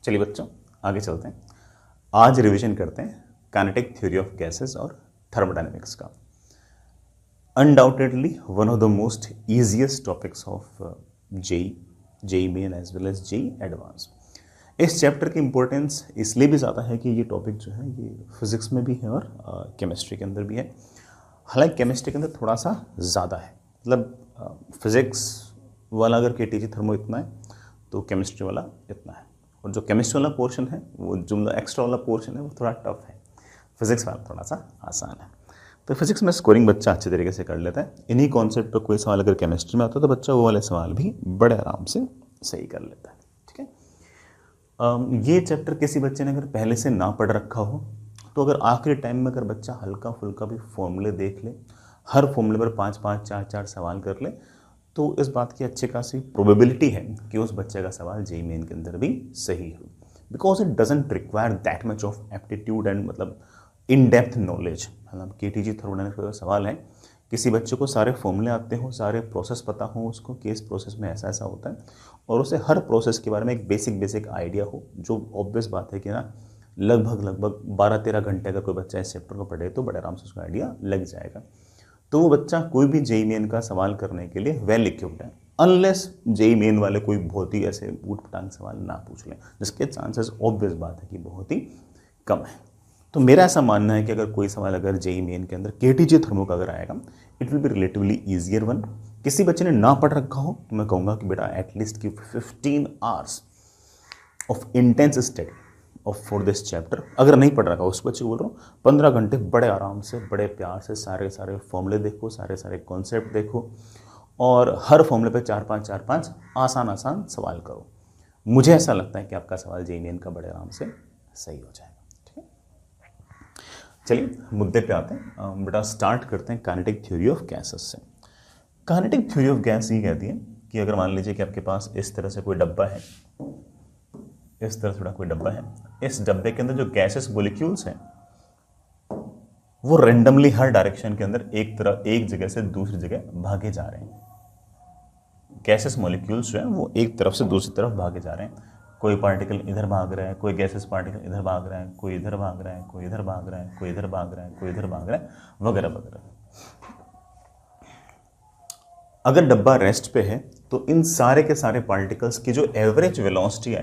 चलिए बच्चों आगे चलते हैं। आज रिवीजन करते हैं काइनेटिक थ्योरी ऑफ गैसेस और थर्मोडायनेमिक्स का। Undoubtedly one of the most easiest topics of JEE Main as well as JEE advance. इस चैप्टर की इंपॉर्टेंस इसलिए भी ज़्यादा है कि ये टॉपिक जो है ये फिजिक्स में भी है और केमिस्ट्री के अंदर भी है। हालांकि केमिस्ट्री के अंदर थोड़ा सा ज़्यादा है, मतलब फिज़िक्स वाला अगर केटीजी थर्मो इतना है तो केमिस्ट्री वाला इतना है, और जो केमिस्ट्री वाला पोर्शन है वो जो एक्स्ट्रा वाला पोर्शन है वो थोड़ा टफ है, फिजिक्स वाला थोड़ा सा आसान है। तो फिजिक्स में स्कोरिंग बच्चा अच्छे तरीके से कर लेता है। इन्हीं कॉन्सेप्ट पर कोई सवाल अगर केमिस्ट्री में आता है तो बच्चा वो वाले सवाल भी बड़े आराम से सही कर लेता है। ठीक है, ये चैप्टर किसी बच्चे ने अगर पहले से ना पढ़ रखा हो तो अगर आखिरी टाइम में अगर बच्चा हल्का फुल्का भी फॉर्मूले देख ले, हर फॉर्मूले पर 5-5 4-4 सवाल कर ले, तो इस बात की अच्छी खासी प्रोबेबिलिटी है कि उस बच्चे का सवाल जेईई मेन के अंदर भी सही हो, because it doesn't require that much of aptitude and मतलब इन डेप्थ नॉलेज। मतलब केटीजी थर्मोडायनेमिक्स का सवाल है, किसी बच्चे को सारे फॉर्मूले आते हों, सारे प्रोसेस पता हो, उसको केस प्रोसेस में ऐसा ऐसा होता है और उसे हर प्रोसेस के बारे में एक बेसिक आइडिया हो, जो ऑब्वियस बात है कि ना लगभग 12-13 घंटे अगर कोई बच्चा इस चैप्टर को पढ़े तो बड़े आराम से उसका आइडिया लग जाएगा। तो वो बच्चा कोई भी जेईई मेन का सवाल करने के लिए वेल इक्विप्ड है, अनलेस जेईई मेन वाले कोई बहुत ही ऐसे ऊट पटांग सवाल ना पूछ लें, जिसके चांसेस ऑब्वियस बात है कि बहुत ही कम है। तो मेरा ऐसा मानना है कि अगर कोई सवाल अगर जेईई मेन के अंदर केटीजी थर्मो का अगर आएगा, it will B relatively easier one. किसी बच्चे ने ना पढ़ रखा हो तो मैं कहूँगा कि बेटा एटलीस्ट की 15 hours of intense study of for this chapter. अगर नहीं पढ़ रखा उस बच्चे को बोल रहा हूँ 15 घंटे बड़े आराम से बड़े प्यार से सारे फॉर्मूले देखो, सारे कॉन्सेप्ट देखो और हर फॉर्मूले पे 4-5 आसान सवाल करो। मुझे ऐसा लगता है कि आपका सवाल जेईई मेन का बड़े आराम से सही हो जाएगा। ठीक है, चलिए मुद्दे पे आते हैं। बेटा स्टार्ट करते हैं काइनेटिक थ्योरी ऑफ गैसेस से। काइनेटिक थ्योरी ऑफ गैस ये कहती है कि अगर मान लीजिए कि आपके पास इस तरह से कोई डब्बा है, इस तरह थोड़ा कोई डब्बा है, इस डब्बे के अंदर जो गैसेस मॉलिक्यूल्स हैं वो रेंडमली हर डायरेक्शन के अंदर एक जगह से दूसरी जगह भागे जा रहे हैं। गैसेस मॉलिक्यूल्स जो है वो एक तरफ से दूसरी तरफ भागे जा रहे हैं। कोई पार्टिकल इधर भाग रहा है, कोई गैसेस पार्टिकल इधर भाग रहा है, कोई इधर भाग रहा है, कोई इधर भाग रहा है, कोई इधर भाग रहा है, कोई इधर भाग रहा है, वगैरह वगैरह। अगर डब्बा रेस्ट पे है तो इन सारे के सारे पार्टिकल्स की जो एवरेज वेलोसिटी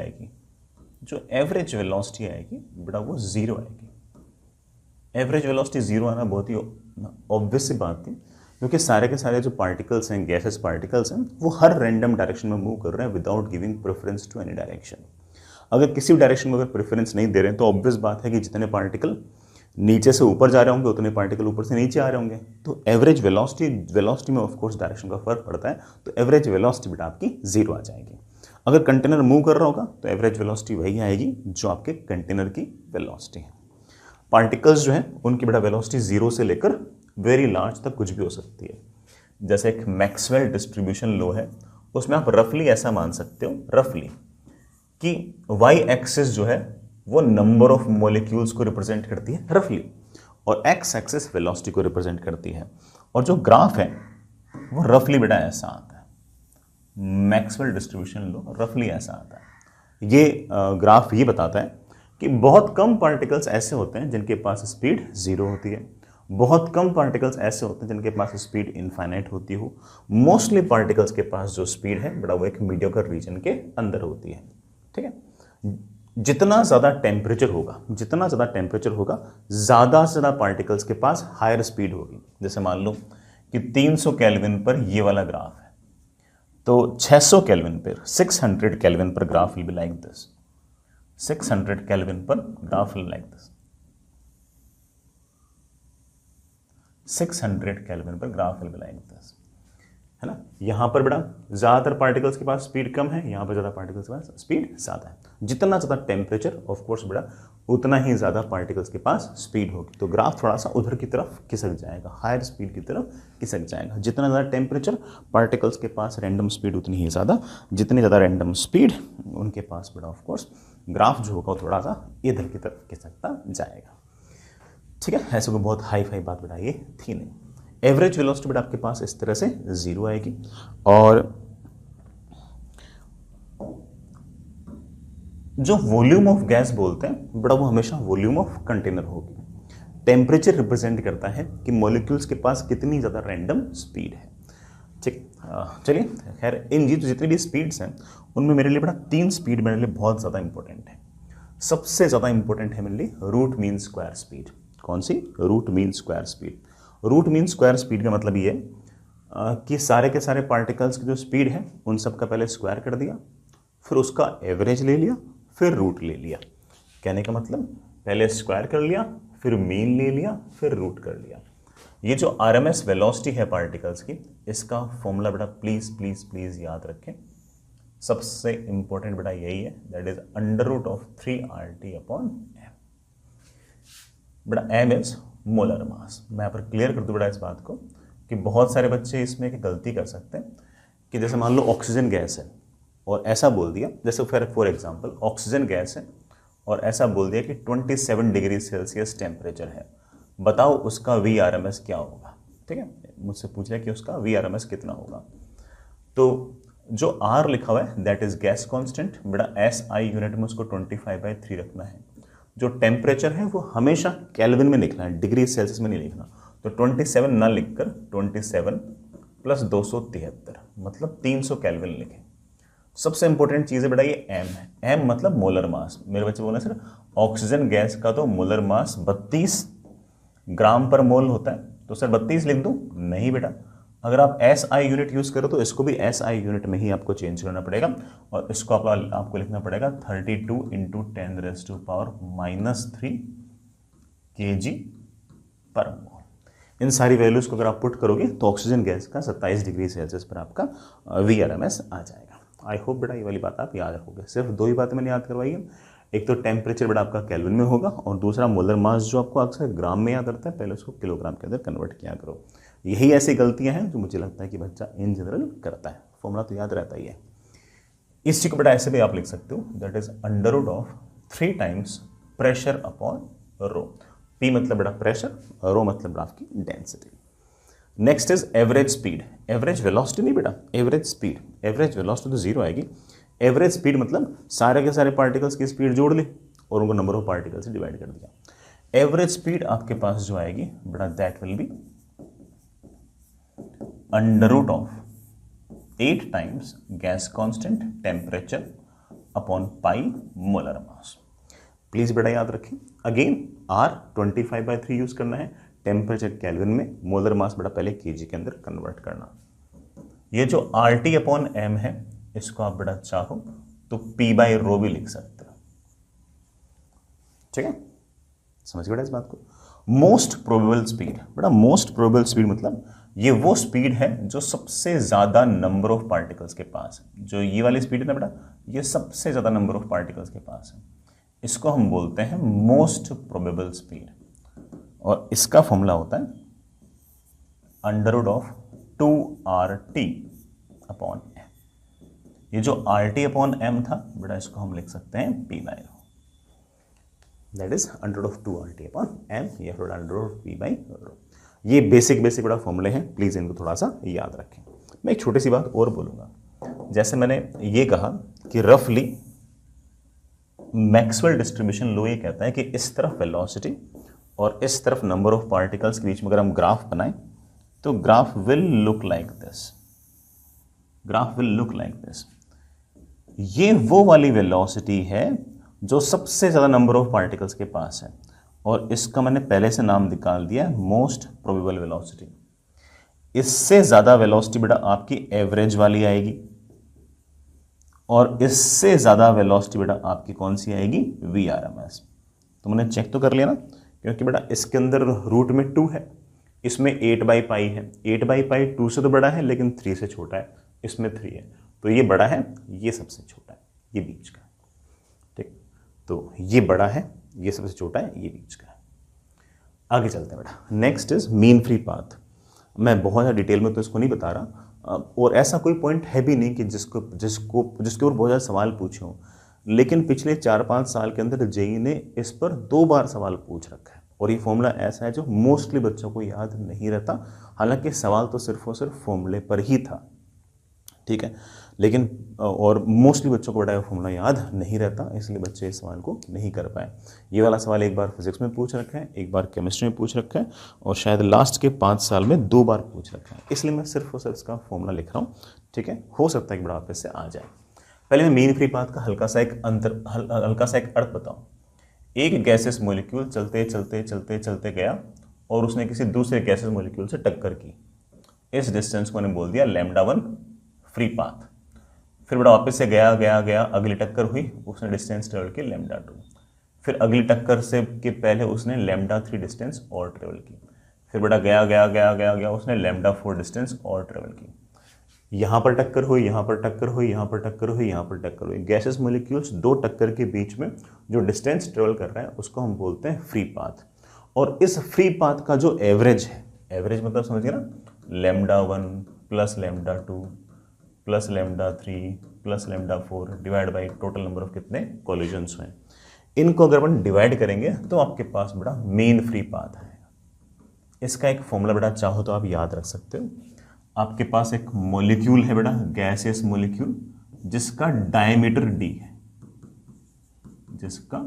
आएगी, बेटा वो जीरो आएगी। एवरेज वेलोसिटी जीरो आना बहुत ही ऑब्वियस सी बात थी, क्योंकि सारे के सारे जो पार्टिकल्स हैं, गैसेस पार्टिकल्स हैं, वो हर रैंडम डायरेक्शन में मूव कर रहे हैं without giving preference to any direction. अगर किसी भी डायरेक्शन में अगर प्रेफरेंस नहीं दे रहे हैं तो ऑब्वियस बात है कि जितने पार्टिकल नीचे से ऊपर जा रहे होंगे उतने पार्टिकल ऊपर से नीचे आ रहे होंगे। तो एवरेज वेलोसिटी में ऑफकोर्स डायरेक्शन का फर्क पड़ता है, तो एवरेज वेलोसिटी बेटा आपकी जीरो आ जाएगी। अगर कंटेनर मूव कर रहा होगा तो एवरेज वेलोसिटी वही आएगी जो आपके कंटेनर की वेलोसिटी है। पार्टिकल्स जो हैं उनकी बेटा वेलोसिटी जीरो से लेकर वेरी लार्ज तक कुछ भी हो सकती है। जैसे एक मैक्सवेल डिस्ट्रीब्यूशन लॉ है, उसमें आप रफली ऐसा मान सकते हो रफली कि वाई एक्सिस जो है वो नंबर ऑफ मॉलिक्यूल्स को रिप्रेजेंट करती है रफली, और एक्स एक्सिस वेलोसिटी को रिप्रेजेंट करती है। और जो ग्राफ है वो रफली बेटा ऐसा आता है, मैक्सवेल डिस्ट्रीब्यूशन लो रफली ऐसा आता है। ये ग्राफ ये बताता है कि बहुत कम पार्टिकल्स ऐसे होते हैं जिनके पास स्पीड जीरो होती है, बहुत कम पार्टिकल्स ऐसे होते हैं जिनके पास स्पीड इनफाइनाइट होती हो। मोस्टली पार्टिकल्स के पास जो स्पीड है बड़ा वो एक मीडियोकर रीजन के अंदर होती है। ठीक है, जितना ज़्यादा टेम्परेचर होगा ज़्यादा से ज़्यादा पार्टिकल्स के पास हायर स्पीड होगी। जैसे मान लो कि 300 केल्विन पर ये वाला ग्राफ है, तो 600 केल्विन पर 600 केल्विन पर graph will be like this. 600 kelvin पर graph will like this. 600 kelvin पर graph will be like this, है ना। यहाँ पर बेटा ज़्यादातर पार्टिकल्स के पास स्पीड कम है, यहाँ पर ज़्यादा पार्टिकल्स के पास स्पीड ज़्यादा है। जितना ज़्यादा टेम्परेचर ऑफ कोर्स बेटा उतना ही ज़्यादा पार्टिकल्स के पास स्पीड होगी, तो ग्राफ थोड़ा सा उधर की तरफ खिसक जाएगा, हायर स्पीड की तरफ खिसक जाएगा। जितना ज़्यादा टेम्परेचर पार्टिकल्स के पास रैंडम स्पीड उतनी ही ज़्यादा, जितनी ज़्यादा रैंडम स्पीड उनके पास बेटा ऑफ कोर्स ग्राफ जो होगा थोड़ा सा इधर की तरफ खिसकता जाएगा। ठीक है, ऐसे कोई बहुत हाई फाई बात बेटा ये थी नहीं। एवरेज वेलोसिटी बेटा आपके पास इस तरह से जीरो आएगी, और जो वॉल्यूम ऑफ गैस बोलते हैं बड़ा, वो हमेशा वॉल्यूम ऑफ कंटेनर होगी। टेम्परेचर रिप्रेजेंट करता है कि मॉलिक्यूल्स के पास कितनी ज़्यादा रैंडम स्पीड है। ठीक, चलिए खैर, इन जी जितनी भी स्पीड्स हैं उनमें मेरे लिए बड़ा 3 स्पीड मेरे लिए बहुत ज़्यादा इंपॉर्टेंट है। सबसे ज़्यादा इंपॉर्टेंट है मेरे लिए रूट मीन स्क्वायर स्पीड। कौन सी? Root mean square speed. Root mean square speed का मतलब ये है कि सारे के सारे पार्टिकल्स की जो स्पीड है उन सब का पहले स्क्वायर कर दिया, फिर उसका एवरेज ले लिया, फिर रूट ले लिया। कहने का मतलब पहले स्क्वायर कर लिया, फिर मीन ले लिया, फिर रूट कर लिया। ये जो आरएमएस वेलोसिटी है पार्टिकल्स की, इसका फॉर्मूला बेटा प्लीज प्लीज प्लीज याद रखें। सबसे इंपॉर्टेंट बेटा यही है, that is under root of 3RT upon M. बेटा एम इज मोलर मास। मैं यहाँ पर क्लियर कर दूं बेटा इस बात को कि बहुत सारे बच्चे इसमें एक गलती कर सकते हैं कि जैसे मान लो ऑक्सीजन गैस है और ऐसा बोल दिया, जैसे फॉर एग्जांपल ऑक्सीजन गैस है और ऐसा बोल दिया कि 27 डिग्री सेल्सियस टेम्परेचर है, बताओ उसका VRMS क्या होगा। ठीक है, मुझसे पूछ लिया कि उसका VRMS कितना होगा। तो जो R लिखा हुआ है दैट इज गैस कांस्टेंट। बेटा SI यूनिट में उसको 25/3 रखना है। जो टेम्परेचर है वो हमेशा केल्विन में लिखना है, डिग्री सेल्सियस में नहीं लिखना। तो 27 ना लिखकर 27 + 273 मतलब 300 केल्विन लिखें। सबसे इंपॉर्टेंट चीज़ है बेटा ये एम है। एम मतलब मोलर मास। मेरे बच्चे बोले सर ऑक्सीजन गैस का तो मोलर मास 32 ग्राम पर मोल होता है, तो सर 32 लिख दूं? नहीं बेटा, अगर आप SI यूनिट यूज करो तो इसको भी SI यूनिट में ही आपको चेंज करना पड़ेगा और इसको आपको लिखना पड़ेगा 32 × 10⁻³ kg पर मोल। इन सारी वैल्यूज को अगर आप पुट करोगे तो ऑक्सीजन गैस का 27 डिग्री सेल्सियस पर आपका VRMS आ जाएगा। आई होप बेटा ये वाली बात आप याद रखोगे। सिर्फ 2 ही बातें मैंने याद करवाई है, एक तो टेम्परेचर बेटा आपका केल्विन में होगा और दूसरा मोलर मास जो आपको अक्सर ग्राम में याद रहता है, पहले उसको किलोग्राम के अंदर कन्वर्ट किया करो। यही ऐसी गलतियां हैं जो मुझे लगता है कि बच्चा इन जनरल करता है। फॉर्मूला तो याद रहता ही है। इस चीज को बेटा ऐसे भी आप लिख सकते हो, that is under root of 3 times pressure upon rho. P मतलब बेटा प्रेशर, रो मतलब आपकी density. Next is average speed. Average velocity नहीं बेटा, एवरेज स्पीड। एवरेज वेलोसिटी तो 0 आएगी। एवरेज स्पीड मतलब सारे के सारे पार्टिकल्स की स्पीड जोड़ ली और उनको नंबर ऑफ पार्टिकल्स से डिवाइड कर दिया। एवरेज स्पीड आपके पास जो आएगी बेटा that will be under root of 8 times gas constant temperature upon pi molar mass. Please बेटा याद रखें, अगेन R 25/3 यूज करना है, टेम्परेचर केल्विन में, मोलर मास बेटा पहले केजी के अंदर कन्वर्ट करना। ये जो RT अपॉन M है इसको आप बेटा चाहो तो P/ρ भी लिख सकते हो। ठीक है, समझ बेटा इस बात को। Most probable speed. बेटा मोस्ट प्रोबेबल स्पीड मतलब ये वो स्पीड है जो सबसे ज्यादा नंबर ऑफ पार्टिकल्स के पास है। जो ये वाली स्पीड है ना बेटा, ये सबसे ज्यादा नंबर ऑफ पार्टिकल्स के पास है। इसको हम बोलते हैं मोस्ट प्रोबेबल स्पीड और इसका फॉर्मूला होता है under root of 2RT upon M। ये जो RT अपॉन M था बेटा इसको हम लिख सकते हैं P/ρ। That is under root of 2RT upon M या फिर अंडर रूट ऑफ P/ρ। ये बेसिक बेसिक बड़ा फॉर्मूले हैं, प्लीज इनको थोड़ा सा याद रखें। मैं एक छोटी सी बात और बोलूंगा, जैसे मैंने ये कहा कि रफली मैक्सवेल डिस्ट्रीब्यूशन लॉ ये कहता है कि इस तरफ वेलोसिटी और इस तरफ नंबर ऑफ पार्टिकल्स के बीच में अगर हम ग्राफ बनाएं तो graph will look like this. Graph will look like this. ये वो वाली वेलोसिटी है जो सबसे ज्यादा नंबर ऑफ पार्टिकल्स के पास है और इसका मैंने पहले से नाम निकाल दिया है मोस्ट प्रोबेबल वेलोसिटी। इससे ज्यादा वेलोसिटी बेटा आपकी एवरेज वाली आएगी और इससे ज्यादा वेलोसिटी बेटा आपकी कौन सी आएगी? VRMS। तो मैंने चेक तो कर लिया ना, क्योंकि बेटा इसके अंदर रूट में 2 है, इसमें 8/π है। 8/π 2 से तो बड़ा है लेकिन 3 से छोटा है, इसमें 3 है, तो ये बड़ा है, ये सबसे छोटा है, ये बीच का। ठीक, तो ये बड़ा है, ये सबसे छोटा है, ये बीच का है। आगे चलते हैं बेटा। Next is mean free path. मैं बहुत ज़्यादा डिटेल में तो इसको नहीं बता रहा और ऐसा कोई पॉइंट है भी नहीं कि जिसके ऊपर बहुत ज़्यादा सवाल पूछे हों, लेकिन पिछले 4-5 साल के अंदर जेई ने इस पर 2 बार सवाल पूछ रखा है और ये फॉर्मूला ऐसा है जो मोस्टली बच्चों को याद नहीं रहता, हालांकि सवाल तो सिर्फ और सिर्फ फॉर्मूले पर ही था। ठीक है। लेकिन और मोस्टली बच्चों को बड़ा फॉर्मूला याद नहीं रहता, इसलिए बच्चे इस सवाल को नहीं कर पाए। ये वाला सवाल एक बार फिजिक्स में पूछ रखा है, एक बार केमिस्ट्री में पूछ रखा है, और शायद लास्ट के 5 साल में 2 बार पूछ रखा है, इसलिए मैं सिर्फ और सिर्फ इसका फॉर्मूला लिख रहा हूँ। ठीक है, हो सकता है कि बड़ा आप इससे आ जाए। पहले मैं मीन फ्री पाथ का हल्का सा एक अर्थ बताऊँ। एक गैसेस मॉलिक्यूल चलते चलते चलते चलते गया और उसने किसी दूसरे गैसेस मॉलिक्यूल से टक्कर की। इस डिस्टेंस को मैंने बोल दिया λ1 फ्री पाथ। फिर बड़ा वापस से गया गया गया, अगली टक्कर हुई, उसने डिस्टेंस ट्रेवल की λ2। फिर अगली टक्कर से के पहले उसने λ3 डिस्टेंस और ट्रेवल की। फिर बड़ा गया गया गया गया गया, उसने λ4 डिस्टेंस और ट्रेवल की। यहाँ पर टक्कर हुई, यहाँ पर टक्कर हुई, यहाँ पर टक्कर हुई, यहाँ पर टक्कर हुई। गैसेस मॉलिक्यूल्स 2 टक्कर के बीच में जो डिस्टेंस ट्रेवल कर रहा है उसको हम बोलते हैं फ्री पाथ। और इस फ्री पाथ का जो एवरेज है, एवरेज मतलब समझिए ना, λ1 plus λ2 plus λ3 plus λ4 divide by total number of कितने कोलिजन्स हुए, इनको अगर अपन डिवाइड करेंगे तो आपके पास बड़ा मेन फ्री पाथ आएगा। इसका एक फॉर्मूला बेटा चाहो तो आप याद रख सकते हो। आपके पास एक मॉलिक्यूल है बेटा, गैसियस मॉलिक्यूल, जिसका डायमीटर d है, जिसका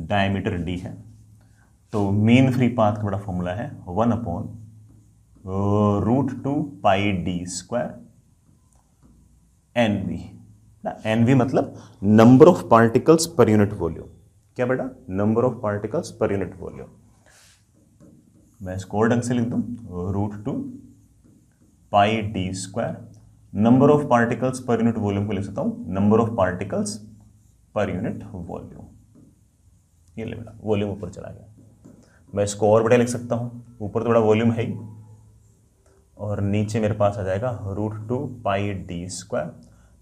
डायमीटर d है। तो मीन फ्री पाथ का बड़ा फॉर्मूला है 1/√2 पाई d स्क्वायर NV। NV मतलब number of particles per unit volume. क्या बेटा? Number of particles per unit volume. मैं इसको और ढंग से लिख दूं, √2 पाई d square. Number of particles per unit volume को लिख सकता हूं number of particles per unit volume. ये ले बेटा, वॉल्यूम ऊपर चला गया। मैं इसको और बड़ा लिख सकता हूं, ऊपर तो बड़ा वॉल्यूम है ही, और नीचे मेरे पास आ जाएगा √2 पाई d square.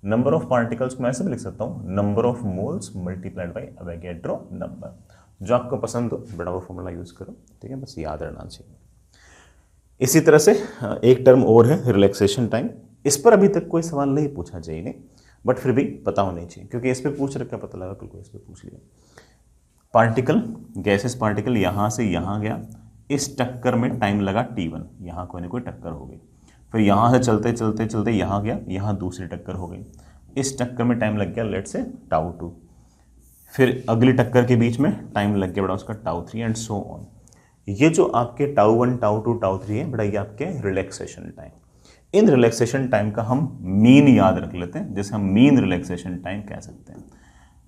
Number of particles को मैं ऐसे भी लिख सकता हूं number of moles multiplied by Avogadro number. जो आपको पसंद हो बड़ा वो फॉर्मूला यूज करो, ठीक है, बस याद रहना चाहिए। इसी तरह से एक टर्म और है रिलैक्सेशन टाइम। इस पर अभी तक कोई सवाल नहीं पूछा जाए ने, बट फिर भी पता होनी चाहिए, क्योंकि इस पर पूछ रखा, पता लगा कल को इस पर पूछ लिया। पार्टिकल, गैसेस पार्टिकल यहां से यहां गया, इस टक्कर में टाइम लगा t1, यहां कोई ना कोई टक्कर हो गई। फिर यहां से चलते चलते चलते यहां गया, यहां दूसरी टक्कर हो गई, इस टक्कर में टाइम लग गया लेट से τ2। फिर अगली टक्कर के बीच में टाइम लग गया बड़ा उसका τ3 एंड सो ऑन। ये जो आपके τ1 τ2 τ3 है बड़ा, ये आपके रिलैक्सेशन टाइम। इन रिलैक्सेशन टाइम का हम मीन याद रख लेते हैं, जैसे हम मीन रिलैक्सेशन टाइम कह सकते हैं।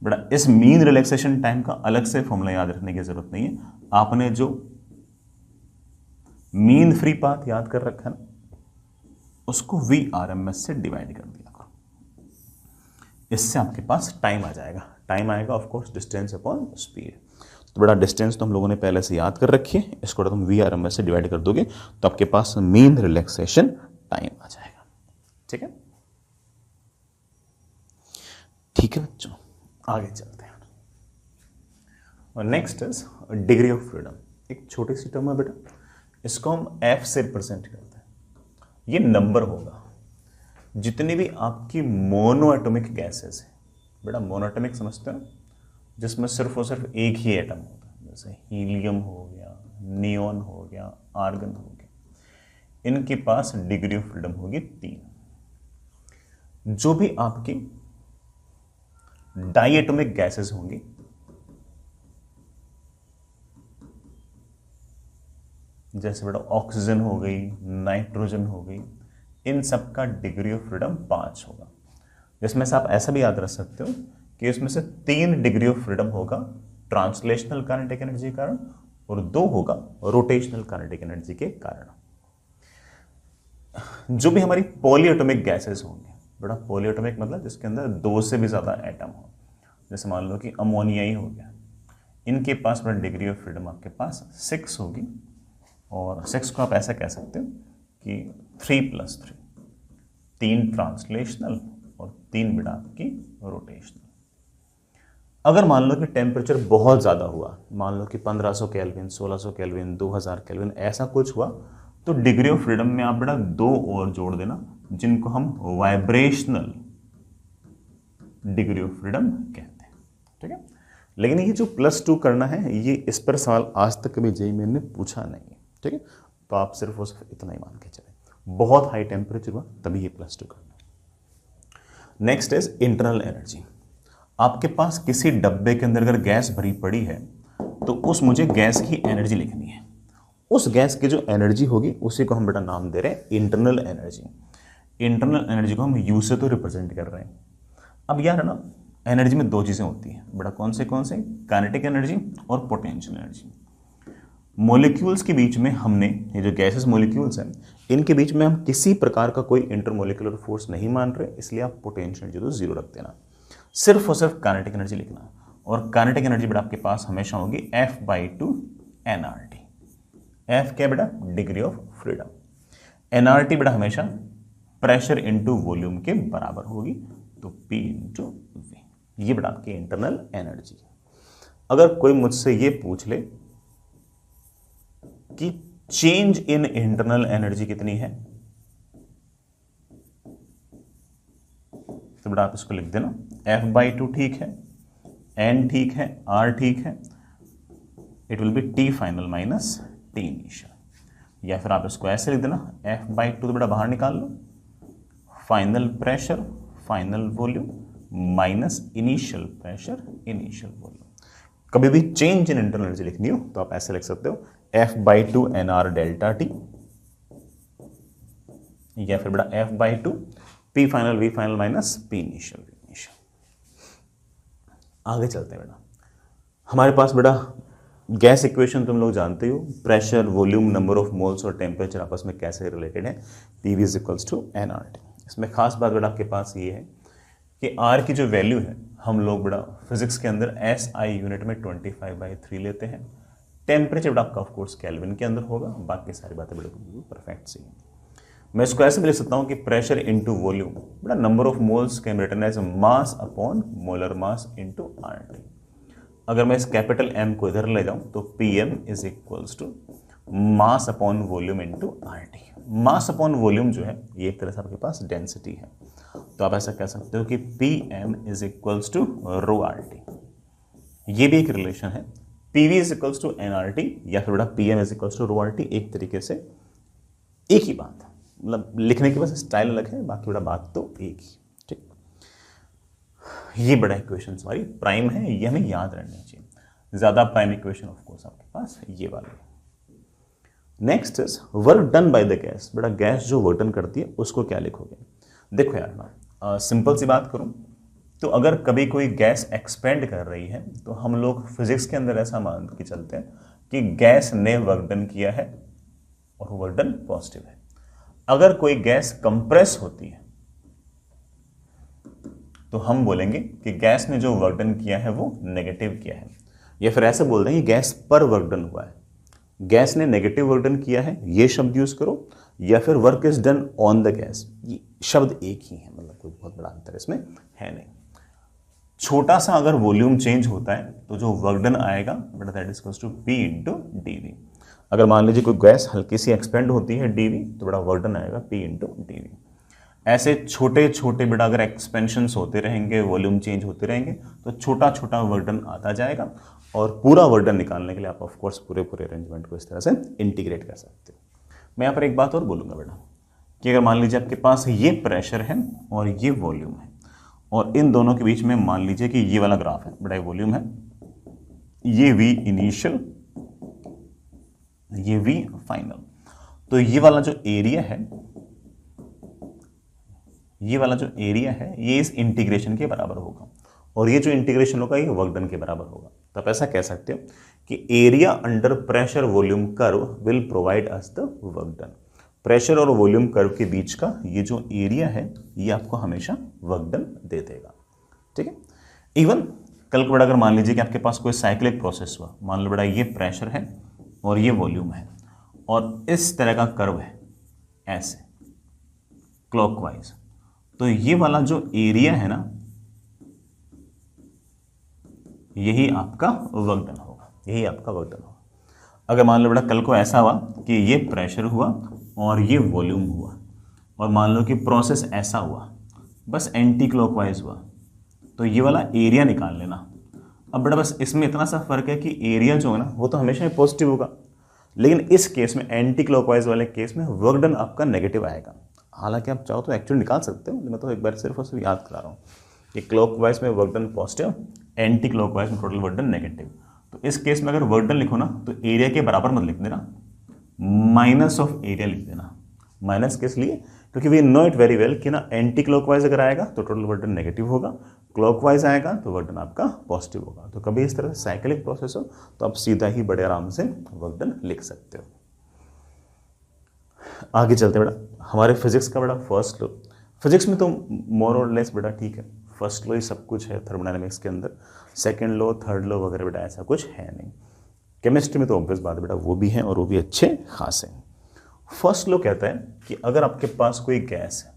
बड़ा इस मीन रिलैक्सेशन टाइम का अलग से फॉर्मूला याद रखने की जरूरत नहीं है। आपने जो मीन फ्री पाथ याद कर रखा है ना, उसको VRMS से डिवाइड कर दिया करो, इससे आपके पास टाइम आ जाएगा। टाइम आएगा of course distance upon speed. तो बड़ा डिस्टेंस तो हम लोगों ने पहले से याद कर रखी है, इसको तुम VRMS से डिवाइड कर दोगे तो आपके पास मीन रिलैक्सेशन टाइम आ जाएगा। ठीक है, ठीक है बच्चों, आगे चलते हैं। और next is degree of freedom. एक छोटी सी टर्म है बेटा, इसको हम F से रिप्रेजेंट करते हैं। ये नंबर होगा जितनी भी आपकी मोनोएटॉमिक गैसेस है। बेटा मोनोएटॉमिक समझते हो, जिसमें सिर्फ और सिर्फ एक ही एटम होता है, जैसे हीलियम हो गया, नियॉन हो गया, आर्गन हो गया। इनके पास डिग्री ऑफ फ्रीडम होगी 3। जो भी आपकी डाइएटॉमिक गैसेस होंगी, जैसे बेटा ऑक्सीजन हो गई, नाइट्रोजन हो गई, इन सब का डिग्री ऑफ फ्रीडम 5 होगा। जिसमें से आप ऐसा भी याद रख सकते हो कि इसमें से 3 डिग्री ऑफ फ्रीडम होगा ट्रांसलेशनल काइनेटिक एनर्जी के कारण, और 2 होगा रोटेशनल काइनेटिक एनर्जी के कारण। जो भी हमारी पॉलीएटॉमिक गैसेस होंगी, बड़ा पॉलीएटॉमिक मतलब जिसके अंदर 2 से भी ज्यादा एटम हो, जैसे मान लो कि अमोनिया ही हो गया, इनके पास बड़ा डिग्री ऑफ फ्रीडम आपके पास 6 होगी। और 6 को आप ऐसा कह सकते हो कि 3+3, 3 ट्रांसलेशनल और 3 बेटा आपकी रोटेशनल। अगर मान लो कि टेम्परेचर बहुत ज़्यादा हुआ, मान लो कि 1500 केल्विन, 1600 केल्विन, 2000 केल्विन ऐसा कुछ हुआ, तो डिग्री ऑफ फ्रीडम में आप बेटा 2 और जोड़ देना, जिनको हम वाइब्रेशनल डिग्री ऑफ फ्रीडम कहते हैं। ठीक है, लेकिन ये जो +2 करना है, ये इस पर सवाल आज तक कभी जेईई मेन ने पूछा नहीं है। ठीक है, तो आप सिर्फ और सिर्फ इतना ही मान के चले। बहुत हाई टेम्परेचर हुआ तभी ये +2 करना। Next is internal energy. आपके पास किसी डब्बे के अंदर अगर गैस भरी पड़ी है तो उस मुझे गैस की एनर्जी लिखनी है। उस गैस की जो एनर्जी होगी उसी को हम बेटा नाम दे रहे हैं इंटरनल एनर्जी। इंटरनल एनर्जी को हम यू से तो रिप्रेजेंट कर रहे हैं। अब यार ना एनर्जी में दो चीज़ें होती हैं बेटा, कौन से काइनेटिक एनर्जी और पोटेंशियल एनर्जी। मॉलिक्यूल्स के बीच में हमने ये जो गैसेस मॉलिक्यूल्स हैं इनके बीच में हम किसी प्रकार का कोई इंटरमोलिकुलर फोर्स नहीं मान रहे, इसलिए आप पोटेंशियल एनर्जी तो 0 रख देना, सिर्फ और सिर्फ काइनेटिक एनर्जी लिखना। और काइनेटिक एनर्जी बेटा आपके पास हमेशा होगी F/2 nRT। F क्या बेटा, डिग्री ऑफ फ्रीडम। nRT बेटा हमेशा प्रेशर इनटू वॉल्यूम के बराबर होगी, तो P × V। ये बेटा आपकी इंटरनल एनर्जी है। अगर कोई मुझसे ये पूछ ले कि चेंज इन इंटरनल एनर्जी कितनी है, तो बेटा आप इसको लिख देना F/2 ठीक है, N ठीक है, R ठीक है, it will B T final minus T initial. या फिर आप इसको ऐसे लिख देना F/2 तो बेटा बाहर निकाल लो, final pressure final volume minus initial pressure initial volume. कभी भी चेंज इन इंटरनल एनर्जी लिखनी हो तो आप ऐसे लिख सकते हो F/2 nR डेल्टा T, या फिर बेटा F/2 P final V final minus P initial V initial. आगे चलते हैं बेटा, हमारे पास बेटा गैस इक्वेशन तुम लोग जानते हो, pressure volume number of moles और टेम्परेचर आपस में कैसे रिलेटेड है, PV = nRT। इसमें खास बात बेटा आपके पास ये है कि R की जो वैल्यू है हम लोग बेटा फिजिक्स के अंदर SI यूनिट में 25/3 लेते हैं। टेम्परेचर बेटा आपका ऑफकोर्स केल्विन के अंदर होगा, बाकी सारी बातें बेटा परफेक्ट सी हैं। मैं इसको ऐसे भी लिख सकता हूं कि प्रेशर इनटू वॉल्यूम बेटा number of moles can be written as mass upon molar mass into RT। अगर मैं इस कैपिटल M को इधर ले जाऊं तो PM = mass upon volume into RT। Mass upon volume जो है ये एक तरह से आपके पास डेंसिटी है, तो आप ऐसा कह सकते हो कि PM = ρRT। ये भी एक रिलेशन है। PV = nRT या फिर बेटा PM = ρRT, एक तरीके से एक ही बात है, मतलब लिखने की बस स्टाइल अलग है, बाकी बेटा बात तो एक ही। ठीक, ये बड़ा इक्वेशन हमारी प्राइम है, ये हमें याद रहनी चाहिए। ज्यादा प्राइम इक्वेशन ऑफ कोर्स आपके पास ये वाली है। Next is work done by the gas. बेटा गैस जो वर्क डन करती है उसको क्या लिखोगे? देखो यार ना, सिंपल सी बात करूं तो अगर कभी कोई गैस एक्सपेंड कर रही है तो हम लोग फिजिक्स के अंदर ऐसा मान के चलते हैं कि गैस ने वर्क डन किया है और वर्क डन पॉजिटिव है। अगर कोई गैस कंप्रेस होती है तो हम बोलेंगे कि गैस ने जो वर्क डन किया है वो नेगेटिव किया है, या फिर ऐसे बोल देंगे गैस पर वर्क डन हुआ है, गैस ने नेगेटिव वर्क डन किया है, ये शब्द यूज करो, या फिर work is done on the gas, ये शब्द एक ही है, मतलब कोई बहुत बड़ा अंतर इसमें है नहीं। छोटा सा अगर वॉल्यूम चेंज होता है तो जो वर्क डन आएगा बेटा that is equals to P × dV। अगर मान लीजिए कोई गैस हल्की सी एक्सपेंड होती है dV तो बेटा वर्क डन आएगा P × dV। ऐसे छोटे छोटे बेटा अगर एक्सपेंशंस होते रहेंगे, वॉल्यूम चेंज होते रहेंगे तो छोटा छोटा वर्क डन आता जाएगा, और पूरा वर्क डन निकालने के लिए आप ऑफकोर्स पूरे अरेंजमेंट को इस तरह से इंटीग्रेट कर सकते हो। मैं यहाँ पर एक बात और बोलूँगा बेटा कि अगर मान लीजिए आपके पास ये प्रेशर है और ये वॉल्यूम है, और इन दोनों के बीच में मान लीजिए कि ये वाला ग्राफ है, बड़ा वॉल्यूम है, ये V इनिशियल, ये V फाइनल, तो ये वाला जो एरिया है, ये इस इंटीग्रेशन के बराबर होगा, और ये जो इंटीग्रेशन होगा ये वर्क डन के बराबर होगा। तो आप ऐसा कह सकते हो कि area under pressure volume curve will provide us the work done. Pressure और वॉल्यूम कर्व के बीच का ये जो एरिया है ये आपको हमेशा वर्क डन दे देगा। ठीक है, इवन कल को बड़ा अगर मान लीजिए कि आपके पास कोई साइक्लिक प्रोसेस हुआ, मान लो बड़ा ये प्रेशर है और ये वॉल्यूम है और इस तरह का कर्व है ऐसे क्लॉकवाइज, तो ये वाला जो एरिया है ना यही आपका वर्क डन होगा, यही आपका वर्क डन होगा। अगर मान लो बेटा कल को ऐसा हुआ कि ये प्रेशर हुआ और ये वॉल्यूम हुआ, और मान लो कि प्रोसेस ऐसा हुआ, बस एंटी क्लॉकवाइज हुआ, तो ये वाला एरिया निकाल लेना। अब बेटा बस इसमें इतना सा फर्क है कि एरिया जो है ना वो तो हमेशा ही पॉजिटिव होगा, लेकिन इस केस में एंटी क्लॉकवाइज वाले केस में वर्क डन आपका नेगेटिव आएगा। हालांकि आप चाहो तो एक्चुअली निकाल सकते हो, मैं तो एक बार सिर्फ और सिर्फ याद करा रहा हूँ कि क्लॉकवाइज में work done positive, anti clockwise में टोटल वर्क डन नेगेटिव। तो इस केस में अगर वर्क डन लिखो ना तो एरिया के बराबर मत लिख देना, माइनस ऑफ एरिया लिख देना। माइनस किस लिए? क्योंकि we know it very well कि ना एंटी क्लॉकवाइज अगर आएगा तो टोटल वर्क डन नेगेटिव होगा, क्लॉकवाइज आएगा तो वर्क डन आपका पॉजिटिव होगा। तो कभी इस तरह से साइक्लिक प्रोसेस हो तो आप सीधा ही बड़े आराम से वर्क डन लिख सकते हो। आगे चलते बेटा, हमारे फिजिक्स का बेटा फर्स्ट लॉ। फिजिक्स में तो मोर और लेस बेटा ठीक है, फर्स्ट लॉ ही सब कुछ है थर्मोडायनेमिक्स के अंदर, सेकंड लॉ थर्ड लॉ वगैरह बेटा ऐसा कुछ है नहीं। केमिस्ट्री में तो ऑब्वियस बात है बेटा वो भी है और वो भी अच्छे खास हैं। फर्स्ट लॉ कहता है कि अगर आपके पास कोई गैस है,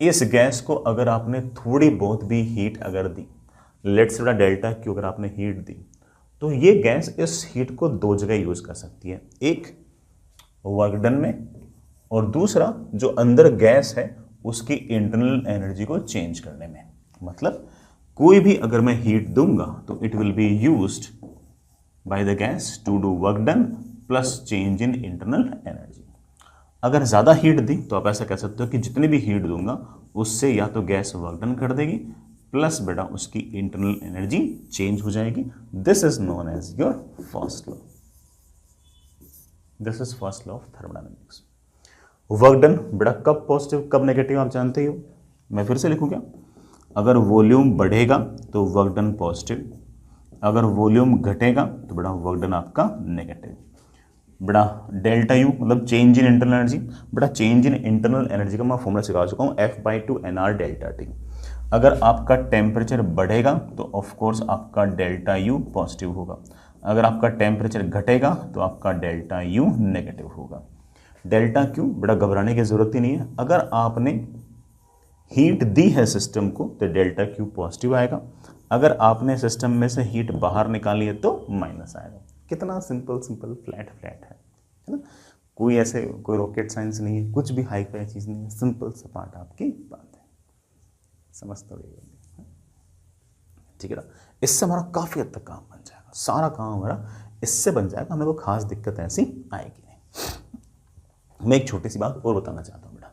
इस गैस को अगर आपने थोड़ी बहुत भी हीट अगर दी, लेट्स से बेटा डेल्टा क्यू अगर आपने हीट दी, तो ये गैस इस हीट को दो जगह यूज कर सकती है, एक वर्क डन में और दूसरा जो अंदर गैस है उसकी इंटरनल एनर्जी को चेंज करने में। मतलब कोई भी अगर मैं हीट दूंगा तो it will be used by the gas to do work done plus change in internal energy. अगर ज़्यादा हीट दी तो आप ऐसा कह सकते हो कि जितनी भी हीट दूंगा उससे या तो गैस वर्क डन कर देगी प्लस बेटा उसकी इंटरनल एनर्जी चेंज हो जाएगी। This is known as your first law. This is first law of thermodynamics. Work done बेटा कब पॉजिटिव कब नेगेटिव आप जानते हो, मैं फिर से लिखूं क्या? अगर वॉल्यूम बढ़ेगा तो वर्क डन पॉजिटिव, अगर वॉल्यूम घटेगा तो बेटा वर्क डन आपका नेगेटिव। बेटा डेल्टा यू मतलब चेंज इन इंटरनल एनर्जी, बेटा चेंज इन इंटरनल एनर्जी का मैं फॉर्मूला सिखा चुका हूँ, F/2 NR डेल्टा टी। अगर आपका टेम्परेचर बढ़ेगा तो ऑफकोर्स आपका डेल्टा यू पॉजिटिव होगा, अगर आपका टेम्परेचर घटेगा तो आपका डेल्टा यू नेगेटिव होगा। डेल्टा क्यू बेटा घबराने की जरूरत ही नहीं है, अगर आपने हीट दी है सिस्टम को तो डेल्टा क्यू पॉजिटिव आएगा, अगर आपने सिस्टम में से हीट बाहर निकाली है तो माइनस आएगा। कितना सिंपल सिंपल फ्लैट फ्लैट है ना? कोई ऐसे कोई रॉकेट साइंस नहीं है, कुछ भी हाई फाई चीज़ नहीं है, सिंपल सपाट आपकी बात है, समझते हो? ठीक है ना? इससे हमारा काफ़ी हद तक काम बन जाएगा, सारा काम हमारा इससे बन जाएगा, हमें कोई खास दिक्कत ऐसी आएगी नहीं। मैं एक छोटी सी बात और बताना चाहता हूँ बेटा,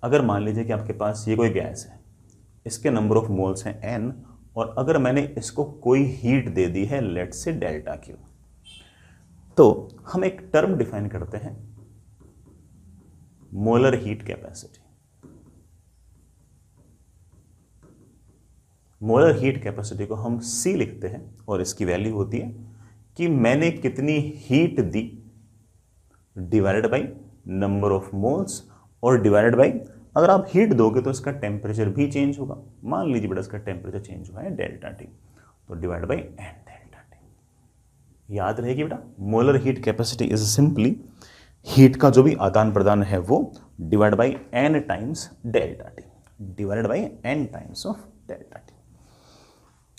अगर मान लीजिए कि आपके पास ये कोई गैस है, इसके नंबर ऑफ मोल्स हैं n, और अगर मैंने इसको कोई हीट दे दी है लेट्स से डेल्टा क्यू, तो हम एक टर्म डिफाइन करते हैं molar heat capacity. Molar heat capacity को हम C लिखते हैं और इसकी वैल्यू होती है कि मैंने कितनी heat the divided by number of moles और डिवाइडेड बाई, अगर आप हीट दोगे तो इसका टेम्परेचर भी चेंज होगा। मान लीजिए बेटा इसका टेम्परेचर चेंज हुआ है डेल्टा टी, तो divide by N delta T. याद रहेगी बेटा, molar heat capacity is simply heat का जो भी आदान प्रदान है वो divide by N times delta T, divided by N times of delta T.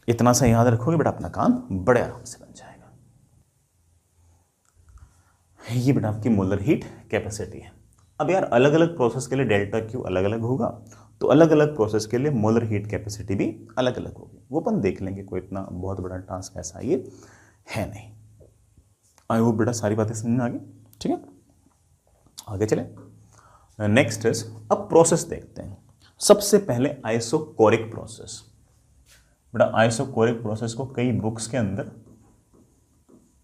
इतना सा याद रखोगे बेटा अपना काम बड़े आराम से बन जाएगा। ये बेटा आपकी मोलर हीट कैपेसिटी है। अब यार अलग अलग प्रोसेस के लिए डेल्टा क्यू अलग अलग होगा, तो अलग अलग प्रोसेस के लिए मोलर हीट कैपेसिटी भी अलग अलग होगी, वो अपन देख लेंगे, कोई इतना बहुत बड़ा टास्क ऐसा ये है नहीं। आई होप बेटा सारी बातें समझ में आ गई। ठीक है, आगे चले। नेक्स्ट इज, अब प्रोसेस देखते हैं। सबसे पहले आइसोकोरिक प्रोसेस। बेटा आइसोकोरिक प्रोसेस को कई बुक्स के अंदर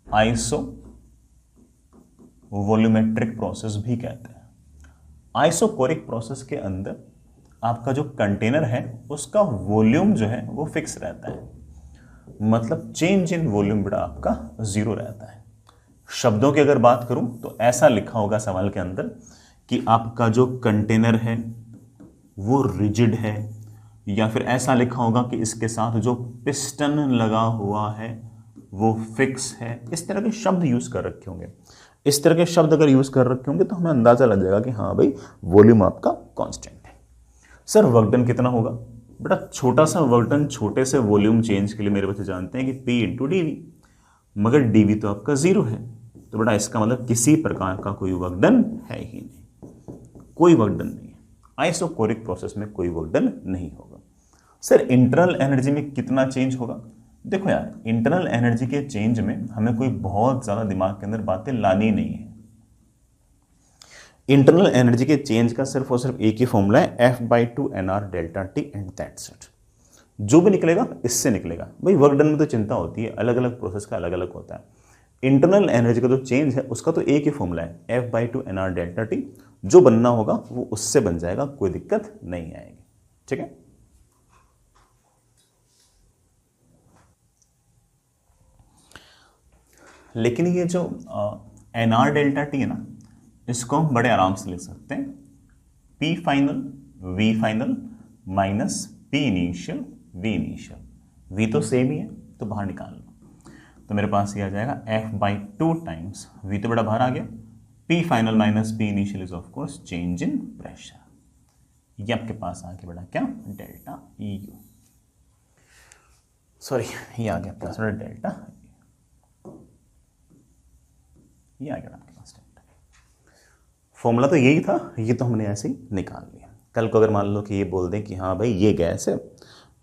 आइसो वॉल्यूमेट्रिक प्रोसेस भी कहते हैं। आइसोकोरिक प्रोसेस के अंदर आपका जो कंटेनर है उसका वॉल्यूम जो है वो फिक्स रहता है, मतलब चेंज इन वॉल्यूम बेटा आपका 0 रहता है। शब्दों की अगर बात करूं तो ऐसा लिखा होगा सवाल के अंदर कि आपका जो कंटेनर है वो रिजिड है, या फिर ऐसा लिखा होगा कि इसके साथ जो पिस्टन लगा हुआ है वो फिक्स है। इस तरह के शब्द यूज कर रखे होंगे। इस तरह के शब्द अगर यूज कर रखे होंगे तो हमें अंदाजा लग जाएगा कि हाँ भाई वॉल्यूम आपका कांस्टेंट है। सर वर्क डन कितना होगा? बेटा छोटा सा वर्क डन छोटे से वॉल्यूम चेंज के लिए मेरे बच्चे जानते हैं कि P इंटू डी वी, मगर डी वी तो आपका 0 है, तो बेटा इसका मतलब किसी प्रकार का कोई वर्क डन है ही नहीं, कोई वर्क डन नहीं है। आइसोकोरिक प्रोसेस में कोई वर्क डन नहीं होगा। सर इंटरनल एनर्जी में कितना चेंज होगा? देखो यार, इंटरनल एनर्जी के चेंज में हमें कोई बहुत ज़्यादा दिमाग के अंदर बातें लानी नहीं है। इंटरनल एनर्जी के चेंज का सिर्फ और सिर्फ एक ही फॉर्मूला है, F/2 NR delta T and that's it. जो भी निकलेगा इससे निकलेगा। भाई वर्क डन में तो चिंता होती है, अलग अलग प्रोसेस का अलग अलग होता है। इंटरनल एनर्जी का जो चेंज है उसका तो एक ही फॉर्मूला है, F/2 NR डेल्टा टी। जो बनना होगा वो उससे बन जाएगा, कोई दिक्कत नहीं आएगी। ठीक है, लेकिन ये जो NR डेल्टा टी है ना, इसको हम बड़े आराम से लिख सकते हैं, P final V final minus P initial V initial. V तो सेम ही है तो बाहर निकाल लो, तो मेरे पास ये आ जाएगा F/2 टाइम्स V तो बड़ा बाहर आ गया, P final minus P initial is of course change in pressure. ये आपके पास आ गया बड़ा क्या, डेल्टा EU, सॉरी ये आ गया प्लस डेल्टा, ये आ गया आपके पास डेल्टा। फॉर्मूला तो यही था, ये तो हमने ऐसे ही निकाल लिया। कल को अगर मान लो कि ये बोल दें कि हाँ भाई ये गैस है,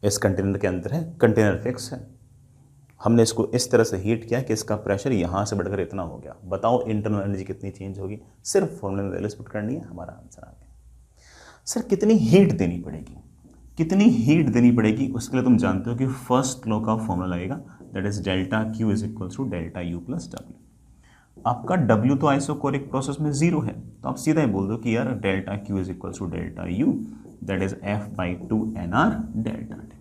इस कंटेनर के अंदर है, कंटेनर फिक्स है, हमने इसको इस तरह से हीट किया कि इसका प्रेशर यहाँ से बढ़कर इतना हो गया, बताओ इंटरनल एनर्जी कितनी चेंज होगी। सिर्फ फॉर्मूले में वैल्यूज पुट करनी है, हमारा आंसर आ गया। सर कितनी हीट देनी पड़ेगी, कितनी हीट देनी पड़ेगी, उसके लिए तुम जानते हो कि फर्स्ट लॉ का फॉर्मूला लगेगा, that is delta Q is equal to delta U plus W। आपका W तो आइसोकोरिक प्रोसेस में 0 है, तो आप सीधा ही बोल दो कि यार delta Q is equal to delta U, that is F/2 NR delta T।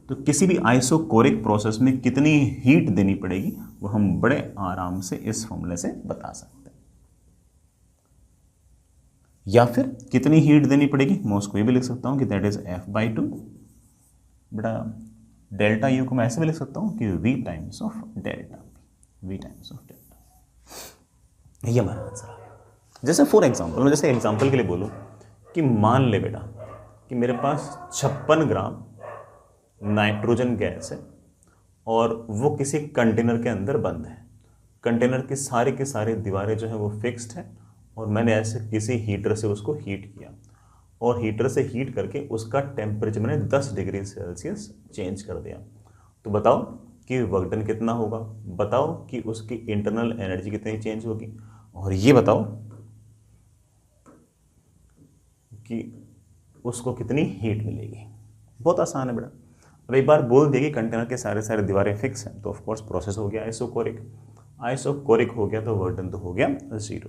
तो किसी भी आइसोकोरिक प्रोसेस में कितनी हीट देनी पड़ेगी वो हम बड़े आराम से इस फॉर्मूले से बता सकते हैं। या फिर कितनी हीट देनी पड़ेगी मैं उसको ये भी लिख सकता हूं कि दैट इज F/2 बड़ा डेल्टा U को मैं ऐसे भी लिख सकता हूं कि V times of delta, V times of delta. ये हमारा आंसर आ गया। जैसे फॉर एग्जाम्पल, मैं जैसे एग्जाम्पल के लिए बोलूं कि मान ले बेटा कि मेरे पास 56 ग्राम नाइट्रोजन गैस है और वो किसी कंटेनर के अंदर बंद है। कंटेनर की सारी दीवारें जो है वो फिक्स्ड है और मैंने ऐसे किसी हीटर से उसको हीट किया और हीटर से हीट करके उसका टेम्परेचर मैंने 10 डिग्री सेल्सियस चेंज कर दिया। तो बताओ कि वर्क डन कितना होगा, बताओ कि उसकी इंटरनल एनर्जी कितनी चेंज होगी, और ये बताओ कि उसको कितनी हीट मिलेगी। बहुत आसान है बेटा। अब एक बार बोल दिया कि कंटेनर के सारे दीवारें फिक्स हैं तो ऑफ कोर्स प्रोसेस हो गया आइसोकोरिक, आइसोकोरिक हो गया तो वर्क डन तो हो गया 0।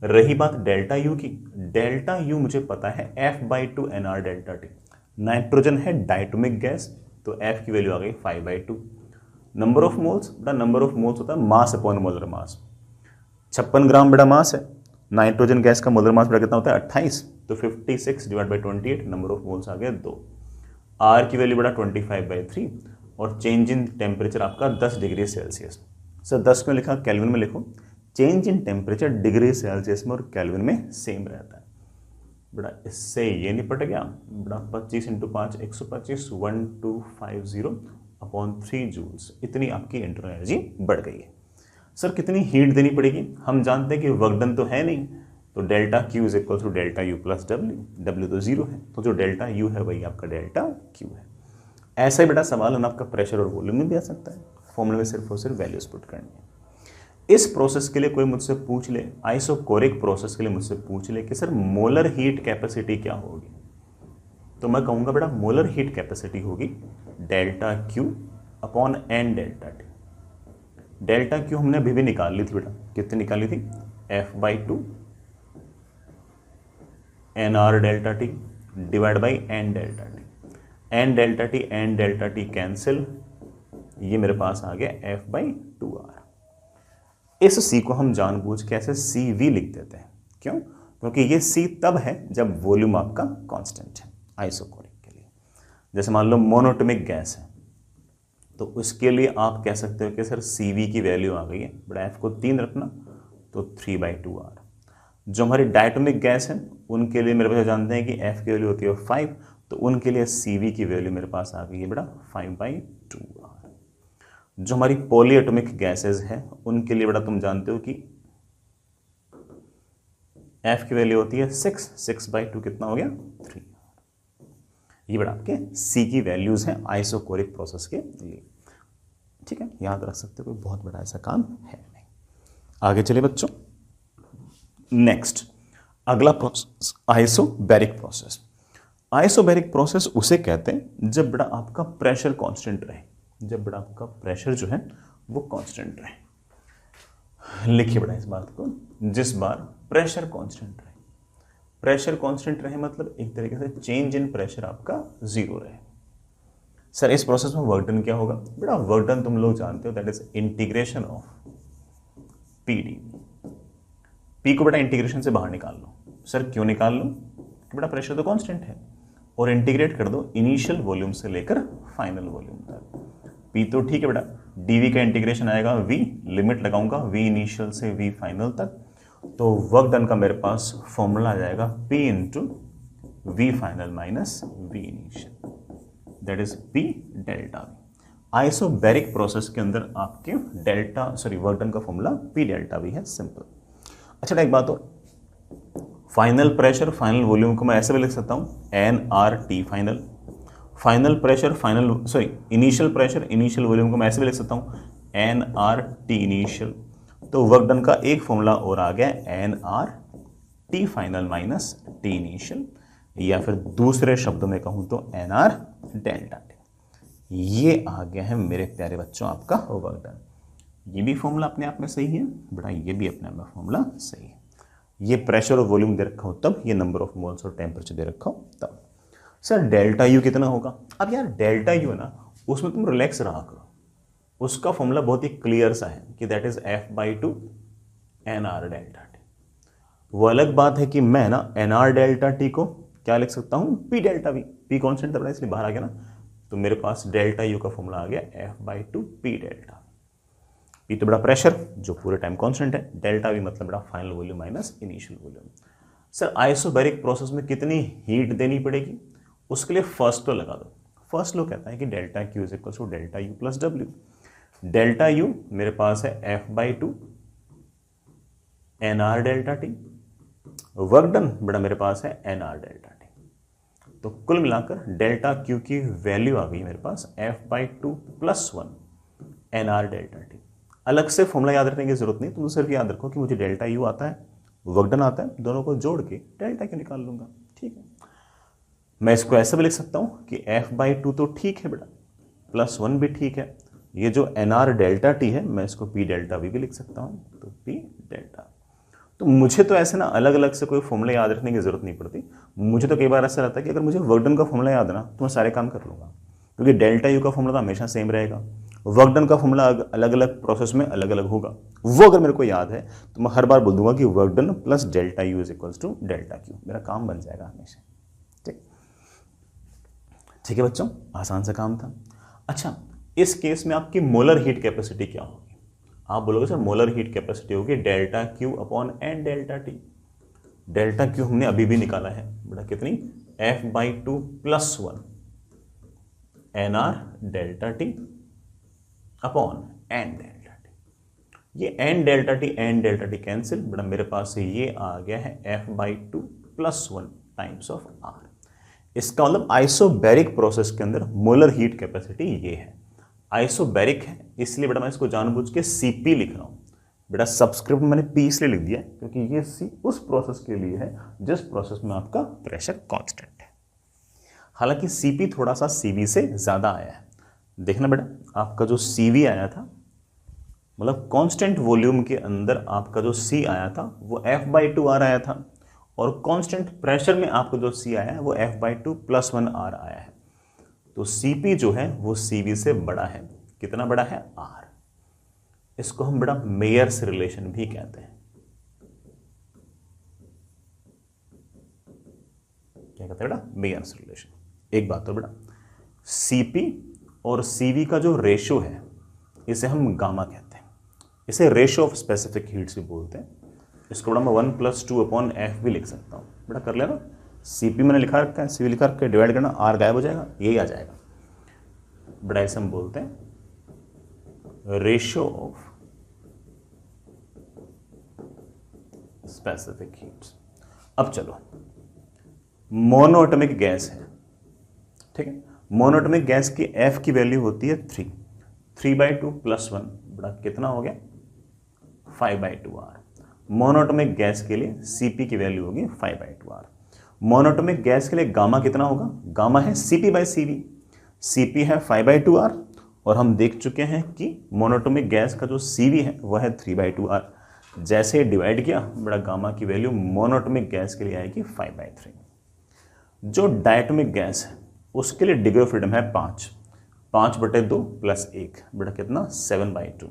रही बात डेल्टा U की, डेल्टा U मुझे पता है F/2 NR delta T। Nitrogen है डायटोमिक गैस तो F की वैल्यू आ गई 5/2। नंबर ऑफ मोल्स, बेटा नंबर ऑफ मोल्स होता है मास अपॉन मोलर मास। 56 ग्राम बेटा मास है, नाइट्रोजन गैस का मोलर मास बेटा कितना होता है 28, तो 56 divide by 28, number of moles आ गया 2। R की वैल्यू बेटा 25/3 और चेंज इन टेम्परेचर आपका 10 डिग्री सेल्सियस। सर 10 क्यों लिखा, केल्विन में लिखो। Change in temperature degree Celsius में और केल्विन में सेम रहता है बेटा। इससे ये निपट गया बेटा, 25 × 5 125, 1250 अपॉन 3 जूल्स, इतनी आपकी इंटरनल एनर्जी बढ़ गई है। सर कितनी हीट देनी पड़ेगी, हम जानते हैं कि वर्क डन तो है नहीं, तो delta Q is equal to delta U plus W तो 0 है, तो जो डेल्टा U है वही आपका डेल्टा Q है। ऐसा ही बेटा सवाल हम आपका प्रेशर और वॉल्यूम में भी आ सकता है, फॉर्मूले में सिर्फ और सिर्फ वैल्यूज पुट करनी है। इस प्रोसेस के लिए कोई मुझसे पूछ ले, आइसोकोरिक प्रोसेस के लिए मुझसे पूछ ले कि सर मोलर हीट कैपेसिटी क्या होगी, तो मैं कहूँगा बेटा मोलर हीट कैपेसिटी होगी delta Q upon N delta T। Delta Q हमने अभी भी निकाल ली थी बेटा, कितनी निकाली थी, F/2 NR delta T divide by N delta T। N delta T N delta T cancel, ये मेरे पास आ गया F/2R। इस C को हम जानबूझ के ऐसे CV लिख देते हैं, क्यों, क्योंकि ये C तब है जब वॉल्यूम आपका कांस्टेंट है आइसोकोरिक के लिए। जैसे मान लो मोनोटोमिक गैस है तो उसके लिए आप कह सकते हो कि सर CV की वैल्यू आ गई है बड़ा, F को 3 रखना तो 3/2R। जो हमारी डायटोमिक गैस है उनके लिए मेरे पास जानते हैं कि F की वैल्यू होती है 5, तो उनके लिए CV की वैल्यू मेरे पास आ गई है बेटा 5/2R। जो हमारी पॉलीएटॉमिक गैसेस है उनके लिए बेटा तुम जानते हो कि F की वैल्यू होती है 6/2 कितना हो गया 3। ये बेटा आपके C की वैल्यूज हैं आइसोकोरिक प्रोसेस के लिए। ठीक है, याद रख सकते हो, कोई बहुत बड़ा ऐसा काम है नहीं। आगे चलिए बच्चों, नेक्स्ट अगला process isobaric process. Isobaric process उसे कहते हैं जब बड़ा आपका प्रेशर कांस्टेंट रहे, जब बड़ा आपका प्रेशर जो है वो कांस्टेंट रहे। लिखिए बड़ा इस बात को, जिस बार प्रेशर कांस्टेंट रहे, प्रेशर कांस्टेंट रहे मतलब एक तरीके से चेंज इन प्रेशर आपका जीरो रहे। सर इस प्रोसेस में वर्क डन क्या होगा? बेटा वर्क डन तुम लोग जानते हो, that is integration of P D. P को बेटा इंटीग्रेशन से बाहर निकाल लो। सर क्यों निकाल लो? बेटा प्रेशर तो कांस्टेंट है, और इंटीग्रेट कर दो इनिशियल वॉल्यूम से लेकर फाइनल वॉल्यूम तक। पी तो ठीक है बेटा, डीवी का इंटीग्रेशन आएगा वी, लिमिट लगाऊंगा वी इनिशियल से वी फाइनल तक, तो वर्क डन का मेरे पास फॉर्मूला आ जाएगा P into V final minus V initial, that is P delta V. Isobaric process के अंदर आपके वर्क डन का फॉर्मूला P डेल्टा वी है, सिंपल। अच्छा एक बात और, फाइनल प्रेशर फाइनल वॉल्यूम को मैं ऐसे भी लिख सकता हूं NRT final, final pressure initial pressure initial volume को मैं ऐसे भी लिख सकता हूं NRT इनिशियल। तो वर्क डन का एक फॉर्मूला और आ गया NRT final minus T initial, या फिर दूसरे शब्दों में कहूं तो NR डेल्टा T। ये आ गया है मेरे प्यारे बच्चों आपका वर्क डन। ये भी फॉर्मूला अपने आप में सही है बेटा, ये भी अपने आप में फॉर्मूला सही है। ये प्रेशर और वॉल्यूम दे रखा हो तब, ये नंबर ऑफ मोल्स और टेम्परेचर दे रखा हो तब। सर डेल्टा यू कितना होगा? अब यार डेल्टा यू है ना, उसमें तुम रिलैक्स रहा करो, उसका फॉर्मूला बहुत ही क्लियर सा है कि that is F/2 NR delta T. वो अलग बात है कि मैं ना NR डेल्टा टी को क्या लिख सकता हूं? P delta we. P constant था इसलिए बाहर आ गया ना, तो मेरे पास डेल्टा यू का फॉर्मूला आ गया F/2 P डेल्टा। P तो बड़ा प्रेशर जो पूरे टाइम कांस्टेंट है, डेल्टा वी मतलब बड़ा final volume minus initial volume. Sir isobaric process में कितनी हीट देनी पड़ेगी? उसके लिए फर्स्ट लॉ लगा दो। फर्स्ट लॉ कहता है कि delta Q is equal to delta U plus W. Delta U मेरे पास है F/2 NR delta T, work done बड़ा मेरे पास है NR डेल्टा टी। तो कुल मिलाकर डेल्टा क्यू की वैल्यू आ गई मेरे पास F/2 plus 1 NR delta T. अलग से फॉर्मूला याद रखने की जरूरत नहीं, तुम सिर्फ याद रखो कि मुझे डेल्टा यू आता है, वर्क डन आता है, दोनों को जोड़ के डेल्टा क्यू निकाल लूंगा। ठीक है, मैं इसको ऐसे भी लिख सकता हूं कि F/2 तो ठीक है बेटा, प्लस 1 भी ठीक है, ये जो NR डेल्टा टी है मैं इसको P डेल्टा वी भी लिख सकता हूं, तो P डेल्टा। तो मुझे तो ऐसे ना अलग अलग से कोई फॉर्मूला याद रखने की जरूरत नहीं पड़ती। मुझे तो कई बार ऐसा रहता है कि अगर मुझे वर्क डन का फॉर्मूला याद है ना तो मैं सारे काम कर लूंगा, क्योंकि डेल्टा यू का फॉर्मूला तो हमेशा सेम रहेगा, वर्क डन का फॉर्मूला अलग अलग प्रोसेस में अलग अलग होगा। वो अगर मेरे को याद है तो मैं हर बार बोल दूंगा कि work done plus delta U is equals to delta Q, मेरा काम बन जाएगा हमेशा। ठीक है बच्चों, आसान सा काम था। अच्छा इस केस में आपकी मोलर हीट कैपेसिटी क्या होगी? आप बोलोगे सर मोलर हीट कैपेसिटी होगी delta Q upon n delta T. Delta Q हमने अभी भी निकाला है बेटा, कितनी? F/2 plus 1 NR delta T upon n delta T. ये एन डेल्टा टी कैंसिल बेटा, मेरे पास ये आ गया है F/2 plus 1 times of R। इसका मतलब आइसोबैरिक प्रोसेस के अंदर मोलर हीट कैपेसिटी ये है। आइसोबैरिक है इसलिए बेटा मैं इसको जानबूझ के Cp लिख रहा हूं बेटा, सबस्क्रिप्ट मैंने P इसलिए लिख दिया क्योंकि ये C उस प्रोसेस के लिए है जिस प्रोसेस में आपका प्रेशर कांस्टेंट है। हालांकि Cp थोड़ा सा Cv से ज्यादा आया है। देखना बेटा, आपका जो Cv आया था मतलब कांस्टेंट वॉल्यूम के अंदर आपका जो C आया था वो F/2 R आया था, और कांस्टेंट प्रेशर में आपको जो C आया है वो F/2 प्लस 1 R आया है। तो Cp जो है वो Cv से बड़ा है। कितना बड़ा है? R। इसको हम बड़ा मेयर्स रिलेशन भी कहते हैं। क्या कहते हैं बेटा? Mayer's relation. एक बात तो बेटा, Cp और Cv का जो रेशो है इसे हम गामा कहते हैं, इसे रेशो ऑफ स्पेसिफिक हीट्स भी बोलते हैं। इसको बड़ा मैं 1 + 2 अपॉन F भी लिख सकता हूँ बेटा, कर लेना। Cp मैंने लिखा रखा है, Cv लिखा रखा है, डिवाइड करना, R गायब हो जाएगा, यही आ जाएगा बेटा। इसे हम बोलते हैं रेशियो ऑफ स्पेसिफिक हीट्स। अब चलो, मोनोएटॉमिक गैस है, ठीक है। मोनोएटॉमिक गैस की F की वैल्यू होती है 3 3/2 + 1 बड़ा कितना हो गया 5/2R। मोनोटोमिक गैस के लिए Cp की वैल्यू होगी 5/2R। मोनोटोमिक गैस के लिए गामा कितना होगा, गामा है Cp/Cv, Cp है 5/2R और हम देख चुके हैं कि मोनोटोमिक गैस का जो Cv है वह है 3/2R। जैसे डिवाइड किया बड़ा गामा की वैल्यू मोनोटोमिक गैस के लिए आएगी 5/3। जो डायटोमिक गैस है उसके लिए डिग्री ऑफ फ्रीडम है 5/2 + 1 बड़ा कितना 7/2,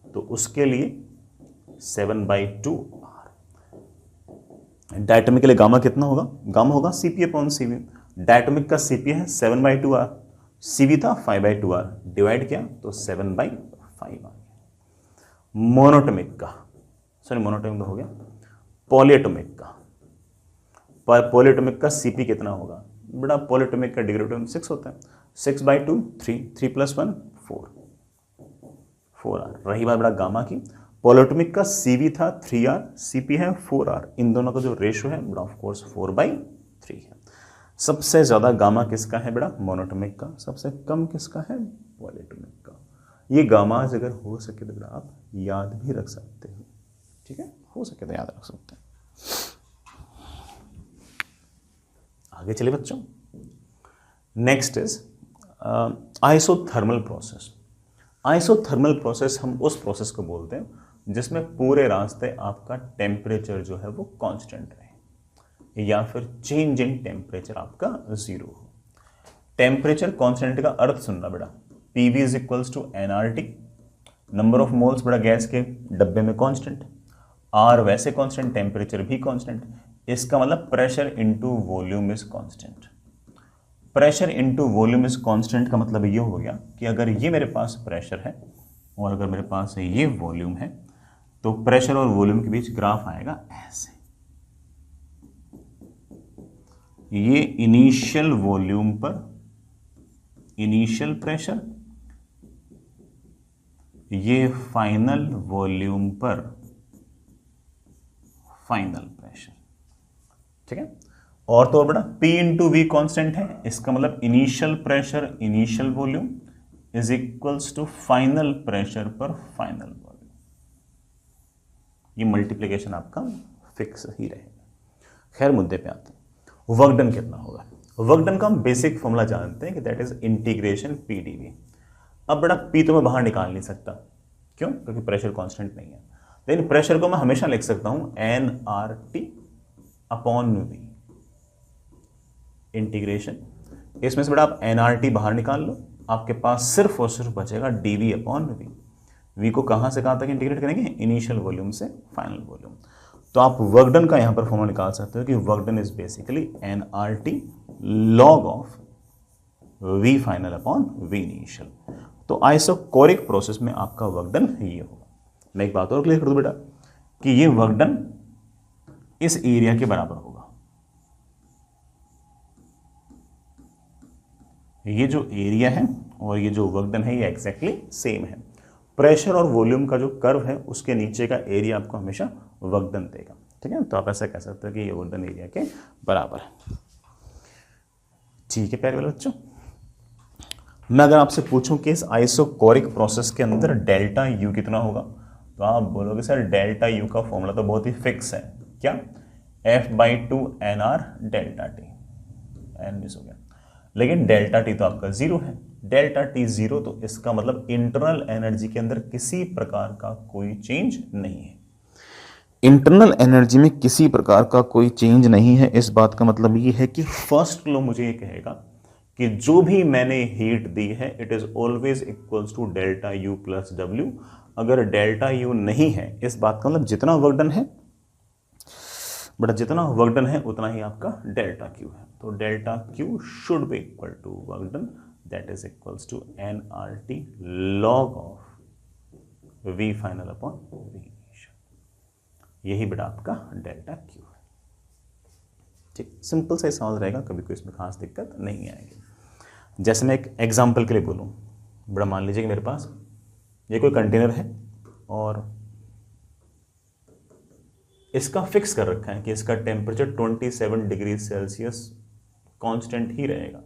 तो उसके लिए 7/2R। डायटोमिक के लिए गामा कितना होगा, गामा होगा Cp/Cv, डायटोमिक का Cp है 7/2R, Cv था 5/2R, डिवाइड किया तो 7/5 आ गया। मोनोटोमिक का हो गया, पॉलीएटोमिक का Cp कितना होगा, बड़ा पॉलीएटोमिक का डिग्री ऑफ फ्रीडम 6 होता है, 6/2 3 + 1 4R। रही बात बड़ा गामा की, पॉलीएटोमिक का Cv था 3R, Cp है 4R, इन दोनों का जो रेशो है बड़ा ऑफ कोर्स 4/3 है। सबसे ज्यादा गामा किसका है बेटा, मोनोटोमिक का, सबसे कम किसका है, पॉलीएटोमिक का। ये गामाज अगर हो सके तो बेटा आप याद भी रख सकते हो, ठीक है, हो सके तो याद रख सकते हैं। आगे चलिए बच्चों, next is isothermal process. Isothermal process हम उस प्रोसेस को बोलते हैं जिसमें पूरे रास्ते आपका टेम्परेचर जो है वो कांस्टेंट रहे या फिर चेंज इन टेम्परेचर आपका 0 हो। टेम्परेचर कांस्टेंट का अर्थ सुनना बेटा, PV = nRT, number of moles बड़ा गैस के डब्बे में कांस्टेंट, R वैसे कांस्टेंट, टेम्परेचर भी कांस्टेंट, इसका मतलब pressure into volume is constant. Pressure into volume is constant का मतलब ये हो गया कि अगर ये मेरे पास प्रेशर है और अगर मेरे पास ये वॉल्यूम है तो प्रेशर और वॉल्यूम के बीच ग्राफ आएगा ऐसे। ये इनिशियल वॉल्यूम पर इनिशियल प्रेशर, ये फाइनल वॉल्यूम पर फाइनल प्रेशर, ठीक है। और तो और बड़ा P × V कांस्टेंट है, इसका मतलब initial pressure initial volume is equals to final pressure पर फाइनल वॉल्यूम। ये मल्टीप्लिकेशन आपका फिक्स ही रहेगा। खैर मुद्दे पे आते हैं, वर्क डन कितना होगा। वर्क डन का हम बेसिक फॉर्मूला जानते हैं कि दैट इज इंटीग्रेशन PdV। अब बड़ा P तो मैं बाहर निकाल नहीं सकता, क्यों, क्योंकि प्रेशर कांस्टेंट नहीं है, लेकिन प्रेशर को मैं हमेशा लिख सकता हूं nRT/V इंटीग्रेशन। इसमें से बड़ा आप nRT बाहर निकाल लो, आपके पास सिर्फ और सिर्फ बचेगा dV/V। V को कहां से कहां तक इंटीग्रेट करेंगे, इनिशियल वॉल्यूम से फाइनल वॉल्यूम। तो आप वर्क डन का यहां पर फॉर्मूला निकाल सकते हो कि work done is basically nRT log of V final/V initial. तो आइसोकोरिक प्रोसेस में आपका वर्क डन ये होगा। मैं एक बात और क्लियर कर दूं बेटा कि ये वर्क डन इस एरिया के बराबर होगा। ये जो एरिया है और ये जो वर्क डन है ये एग्जैक्टली सेम है। प्रेशर और वॉल्यूम का जो कर्व है उसके नीचे का एरिया आपको हमेशा वर्क डन देगा, ठीक है। तो आप ऐसा कह सकते हो कि ये वर्क डन एरिया के बराबर है, ठीक है प्यारे वाले बच्चों। मैं अगर आपसे पूछूं कि इस आइसोकोरिक प्रोसेस के अंदर डेल्टा U कितना होगा, तो आप बोलोगे सर डेल्टा U का फॉर्मूला तो बहुत ही फिक्स है, क्या, F/2 nR delta T, n miss हो गया, लेकिन डेल्टा T तो आपका 0 है। डेल्टा T 0 तो इसका मतलब इंटरनल एनर्जी के अंदर किसी प्रकार का कोई चेंज नहीं है। इंटरनल एनर्जी में किसी प्रकार का कोई चेंज नहीं है, इस बात का मतलब ये है कि फर्स्ट लॉ मुझे ये कहेगा कि जो भी मैंने हीट दी है it is always equals to delta U + W। अगर डेल्टा U नहीं है, इस बात का मतलब जितना वर्क डन है बट जितना वर्क डन है उतना ही आपका डेल्टा Q है। तो delta Q should be equal to work done, that is equals to nRT log of V final/V initial. यही बेटा आपका डेल्टा Q है, ठीक, सिंपल सा सवाल रहेगा, कभी कोई इसमें खास दिक्कत नहीं आएगी। जैसे मैं एक एग्जांपल के लिए बोलूं, बड़ा मान लीजिए कि मेरे पास ये कोई कंटेनर है और इसका फिक्स कर रखा है कि इसका टेम्परेचर 27 डिग्री सेल्सियस कांस्टेंट ही रहेगा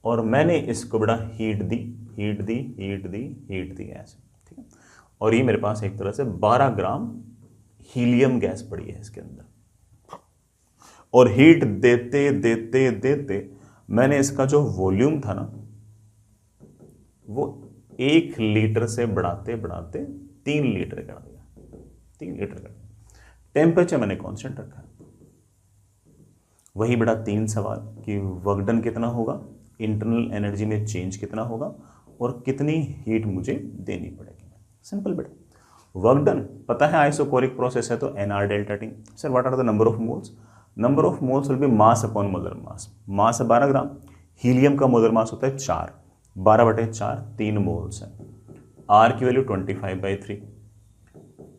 और मैंने इसको बड़ा हीट दी ऐसे, ठीक है। और ये मेरे पास एक तरह से 12 ग्राम हीलियम गैस पड़ी है इसके अंदर, और हीट देते देते देते मैंने इसका जो वॉल्यूम था ना वो 1 लीटर से बढ़ाते बढ़ाते 3 लीटर कर दिया, 3 लीटर कर दिया। टेम्परेचर मैंने कांस्टेंट रखा है। वही बड़ा 3 सवाल कि वर्क डन कितना होगा, इंटरनल एनर्जी में चेंज कितना होगा, और कितनी हीट मुझे देनी पड़ेगी। सिंपल बेटा, वर्क डन पता है आइसोकोरिक प्रोसेस है तो Nr delta T. Sir what are the number of moles? Number of moles will be mass upon molar mass. Mass है 12 ग्राम, हीलियम का मोलर मास होता है 4, 12/4 3 मोल्स है। आर की वैल्यू 25/3।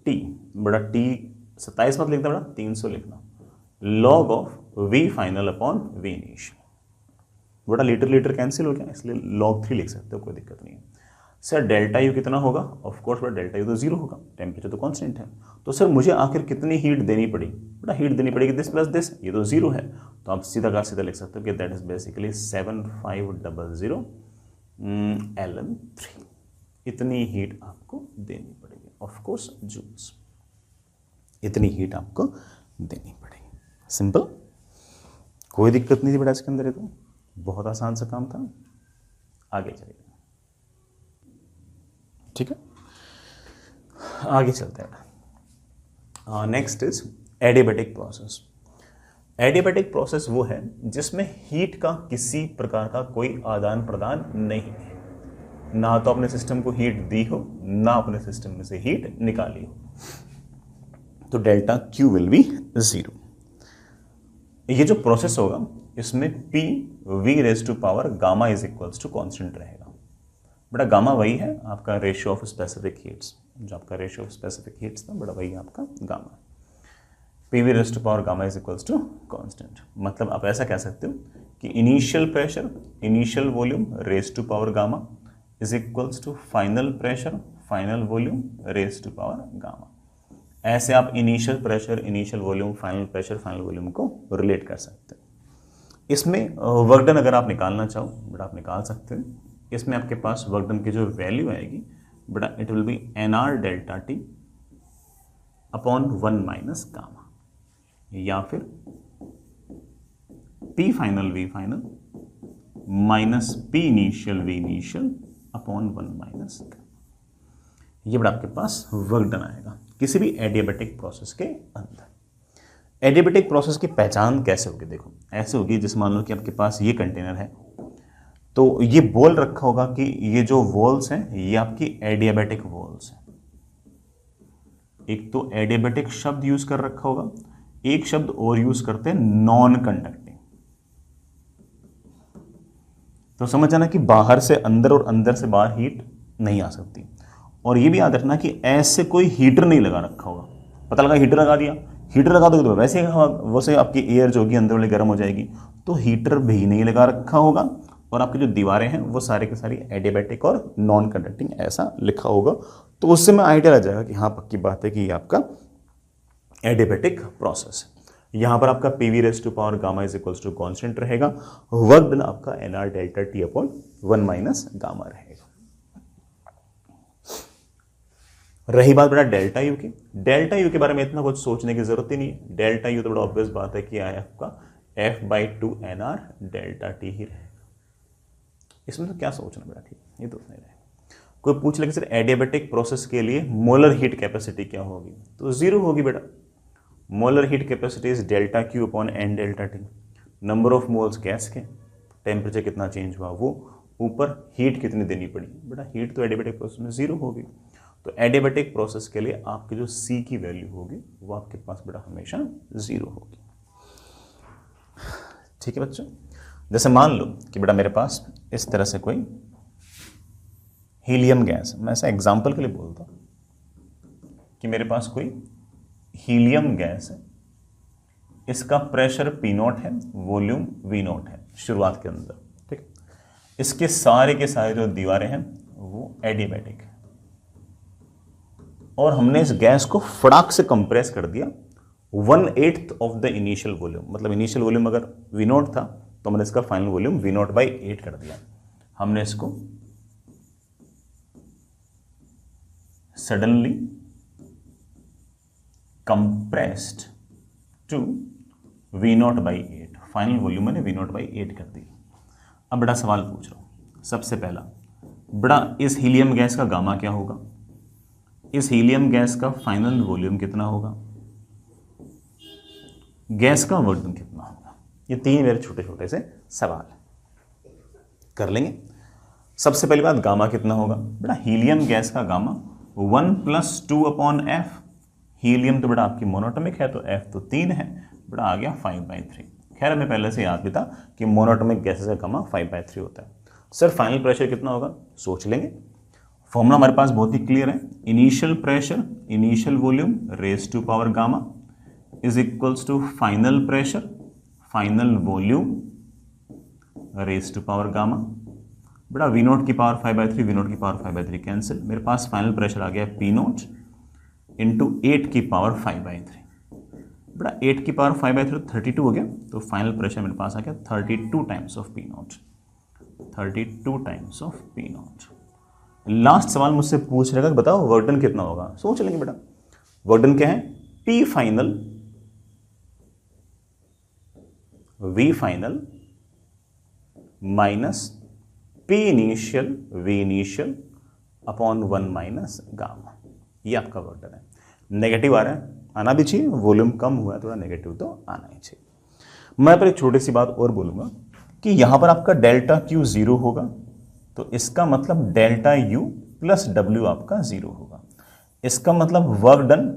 टी बड़ा टी 27 मत लिखना, बड़ा 300 लिखना। Log of V final upon V initial, बड़ा लीटर लीटर कैंसिल हो गया इसलिए log 3 लिख सकते हो, कोई दिक्कत नहीं है। सर डेल्टा यू कितना होगा? ऑफ कोर्स बड़ा डेल्टा यू तो 0 होगा, टेम्परेचर तो कांस्टेंट है। तो सर मुझे आखिर कितनी हीट देनी पड़ी? बड़ा हीट देनी पड़ेगी दिस प्लस दिस, ये तो 0 है, तो आप सीधा का सीधा लिख सकते हो कि दैट इज बेसिकली 7500 Ln3। इतनी हीट आपको देनी पड़ेगी, ऑफ कोर्स जूल्स, इतनी हीट आपको देनी पड़ेगी। सिंपल, कोई दिक्कत नहीं थी बेटा इसके अंदर, ये तो बहुत आसान सा काम था। आगे चलिए, ठीक है, आगे चलते हैं। Next is adiabatic process. Adiabatic process वो है जिसमें हीट का किसी प्रकार का कोई आदान प्रदान नहीं है, ना तो अपने सिस्टम को हीट दी हो ना अपने सिस्टम में से हीट निकाली हो, तो डेल्टा क्यू विल बी 0। ये जो प्रोसेस होगा इसमें P V raise to power gamma is equals to constant रहेगा। बड़ा गामा वही है आपका रेशियो ऑफ स्पेसिफिक हीट्स, जो आपका रेशियो ऑफ स्पेसिफिक हीट्स था बड़ा वही आपका gamma. P V raise to power gamma is equals to constant, मतलब आप ऐसा कह सकते हो कि initial pressure initial volume raise to power gamma is equals to final pressure final volume raise to power gamma. ऐसे आप initial pressure initial volume final pressure final volume को रिलेट कर सकते हो। इसमें वर्क डन अगर आप निकालना चाहो बट आप निकाल सकते हो। इसमें आपके पास वर्क डन की जो वैल्यू आएगी बड़ा it will B Nr delta T upon 1 minus gamma, या फिर P final V final minus P initial V initial upon 1 minus gamma. ये बड़ा आपके पास वर्क डन आएगा किसी भी एडियाबैटिक प्रोसेस के अंदर। एडियाबैटिक प्रोसेस की पहचान कैसे होगी? देखो ऐसे होगी, जैसे मान लो कि आपके पास ये कंटेनर है, तो ये बोल रखा होगा कि ये जो वॉल्स हैं ये आपकी एडियाबैटिक वॉल्स हैं। एक तो एडियाबैटिक शब्द यूज कर रखा होगा, एक शब्द और यूज करते हैं नॉन कंडक्टिंग। तो समझ आना कि बाहर से अंदर और अंदर से बाहर हीट नहीं आ सकती। और ये भी याद रखना कि ऐसे कोई हीटर नहीं लगा रखा होगा। पता लगा हीटर लगा दिया, हीटर लगा दोगे तो वैसे वैसे आपकी एयर जो होगी अंदर वाली गर्म हो जाएगी, तो हीटर भी नहीं लगा रखा होगा। और आपकी जो दीवारें हैं वो सारी की सारी एडियाबैटिक और नॉन कंडक्टिंग ऐसा लिखा होगा, तो उससे में आइडिया लग जाएगा कि हाँ पक्की बात है कि ये आपका एडियाबैटिक प्रोसेस है। यहाँ पर आपका P V raise to power gamma is equals to constant रहेगा, वर्क डन आपका Nr delta T upon 1 minus gamma रहेगा। रही बात बड़ा डेल्टा यू की, डेल्टा यू के बारे में इतना कुछ सोचने की जरूरत ही नहीं है। डेल्टा यू तो बड़ा ऑब्वियस बात है कि आया आपका F/2 Nr डेल्टा टी ही रहेगा। इसमें तो क्या सोचना बेटा, ठीक ये तो नहीं रहेगा। कोई पूछ ले कि सर एडियाबैटिक प्रोसेस के लिए मोलर हीट कैपेसिटी क्या होगी, तो 0 होगी बेटा। Molar heat capacity is delta Q upon n delta T. Number of moles gas के, टेम्परेचर कितना चेंज हुआ वो, ऊपर हीट कितनी देनी पड़ी बेटा, हीट तो एडियाबैटिक प्रोसेस में 0 होगी। तो एडियाबैटिक प्रोसेस के लिए आपकी जो C की वैल्यू होगी वो आपके पास बेटा हमेशा 0 होगी। ठीक है बच्चों, जैसे मान लो कि बेटा मेरे पास इस तरह से कोई हीलियम गैस, मैं ऐसा एग्जांपल के लिए बोलता हूं कि मेरे पास कोई हीलियम गैस है, इसका प्रेशर P0 है, वॉल्यूम V0 है शुरुआत के अंदर, ठीक। इसके सारे के सारे जो दीवारें हैं वो एडियाबैटिक है, और हमने इस गैस को फटाक से कंप्रेस कर दिया 1/8 ऑफ द इनिशियल वॉल्यूम। मतलब इनिशियल वॉल्यूम अगर V0 था तो मैंने इसका फाइनल वॉल्यूम V0/8 कर दिया। हमने इसको suddenly compressed to V0/8, final volume मैंने V0/8 कर दी। अब बड़ा सवाल पूछ रहा हूं, सबसे पहला बड़ा, इस हीलियम गैस का गामा क्या होगा, इस हीलियम गैस का फाइनल वॉल्यूम कितना होगा, गैस का वजन कितना होगा। ये तीन मेरे छोटे छोटे से सवाल कर लेंगे। सबसे पहली बात, गामा कितना होगा। बड़ा हीलियम गैस का गामा 1 + 2/f, हीलियम तो बड़ा आपकी मोनोटॉमिक है तो f तो 3 है, बड़ा आ गया 5/3। खैर हमें पहले से याद भी था कि मोनोटॉमिक गैसेस का गामा 5/3 होता है। सर फाइनल प्रेशर कितना होगा, सोच लेंगे। फॉर्मूला हमारे पास बहुत ही क्लियर है, initial pressure initial volume raise to power gamma is equals to final pressure final volume raise to power gamma. बड़ा V0 की पावर 5/3 V0 की पावर 5/3 कैंसिल, मेरे पास फाइनल प्रेशर आ गया P0 इंटू 8 की पावर 5/3। बड़ा 8 की पावर 5/3 32 हो गया, तो फाइनल प्रेशर मेरे पास आ गया 32 times of P0, 32 times of P0। Last सवाल मुझसे पूछ रहेगा कि बताओ वर्क डन कितना होगा। सोच लेंगे बेटा, वर्क डन क्या है, P final V final minus P initial V initial upon 1 minus gamma. ये आपका वर्क डन है। नेगेटिव आ रहा है, आना भी चाहिए, वॉल्यूम कम हुआ है थोड़ा, नेगेटिव तो आना ही चाहिए। मैं पर एक छोटी सी बात और बोलूंगा कि यहां पर आपका डेल्टा Q 0 होगा, तो इसका मतलब डेल्टा U प्लस W आपका 0 होगा। इसका मतलब वर्क डन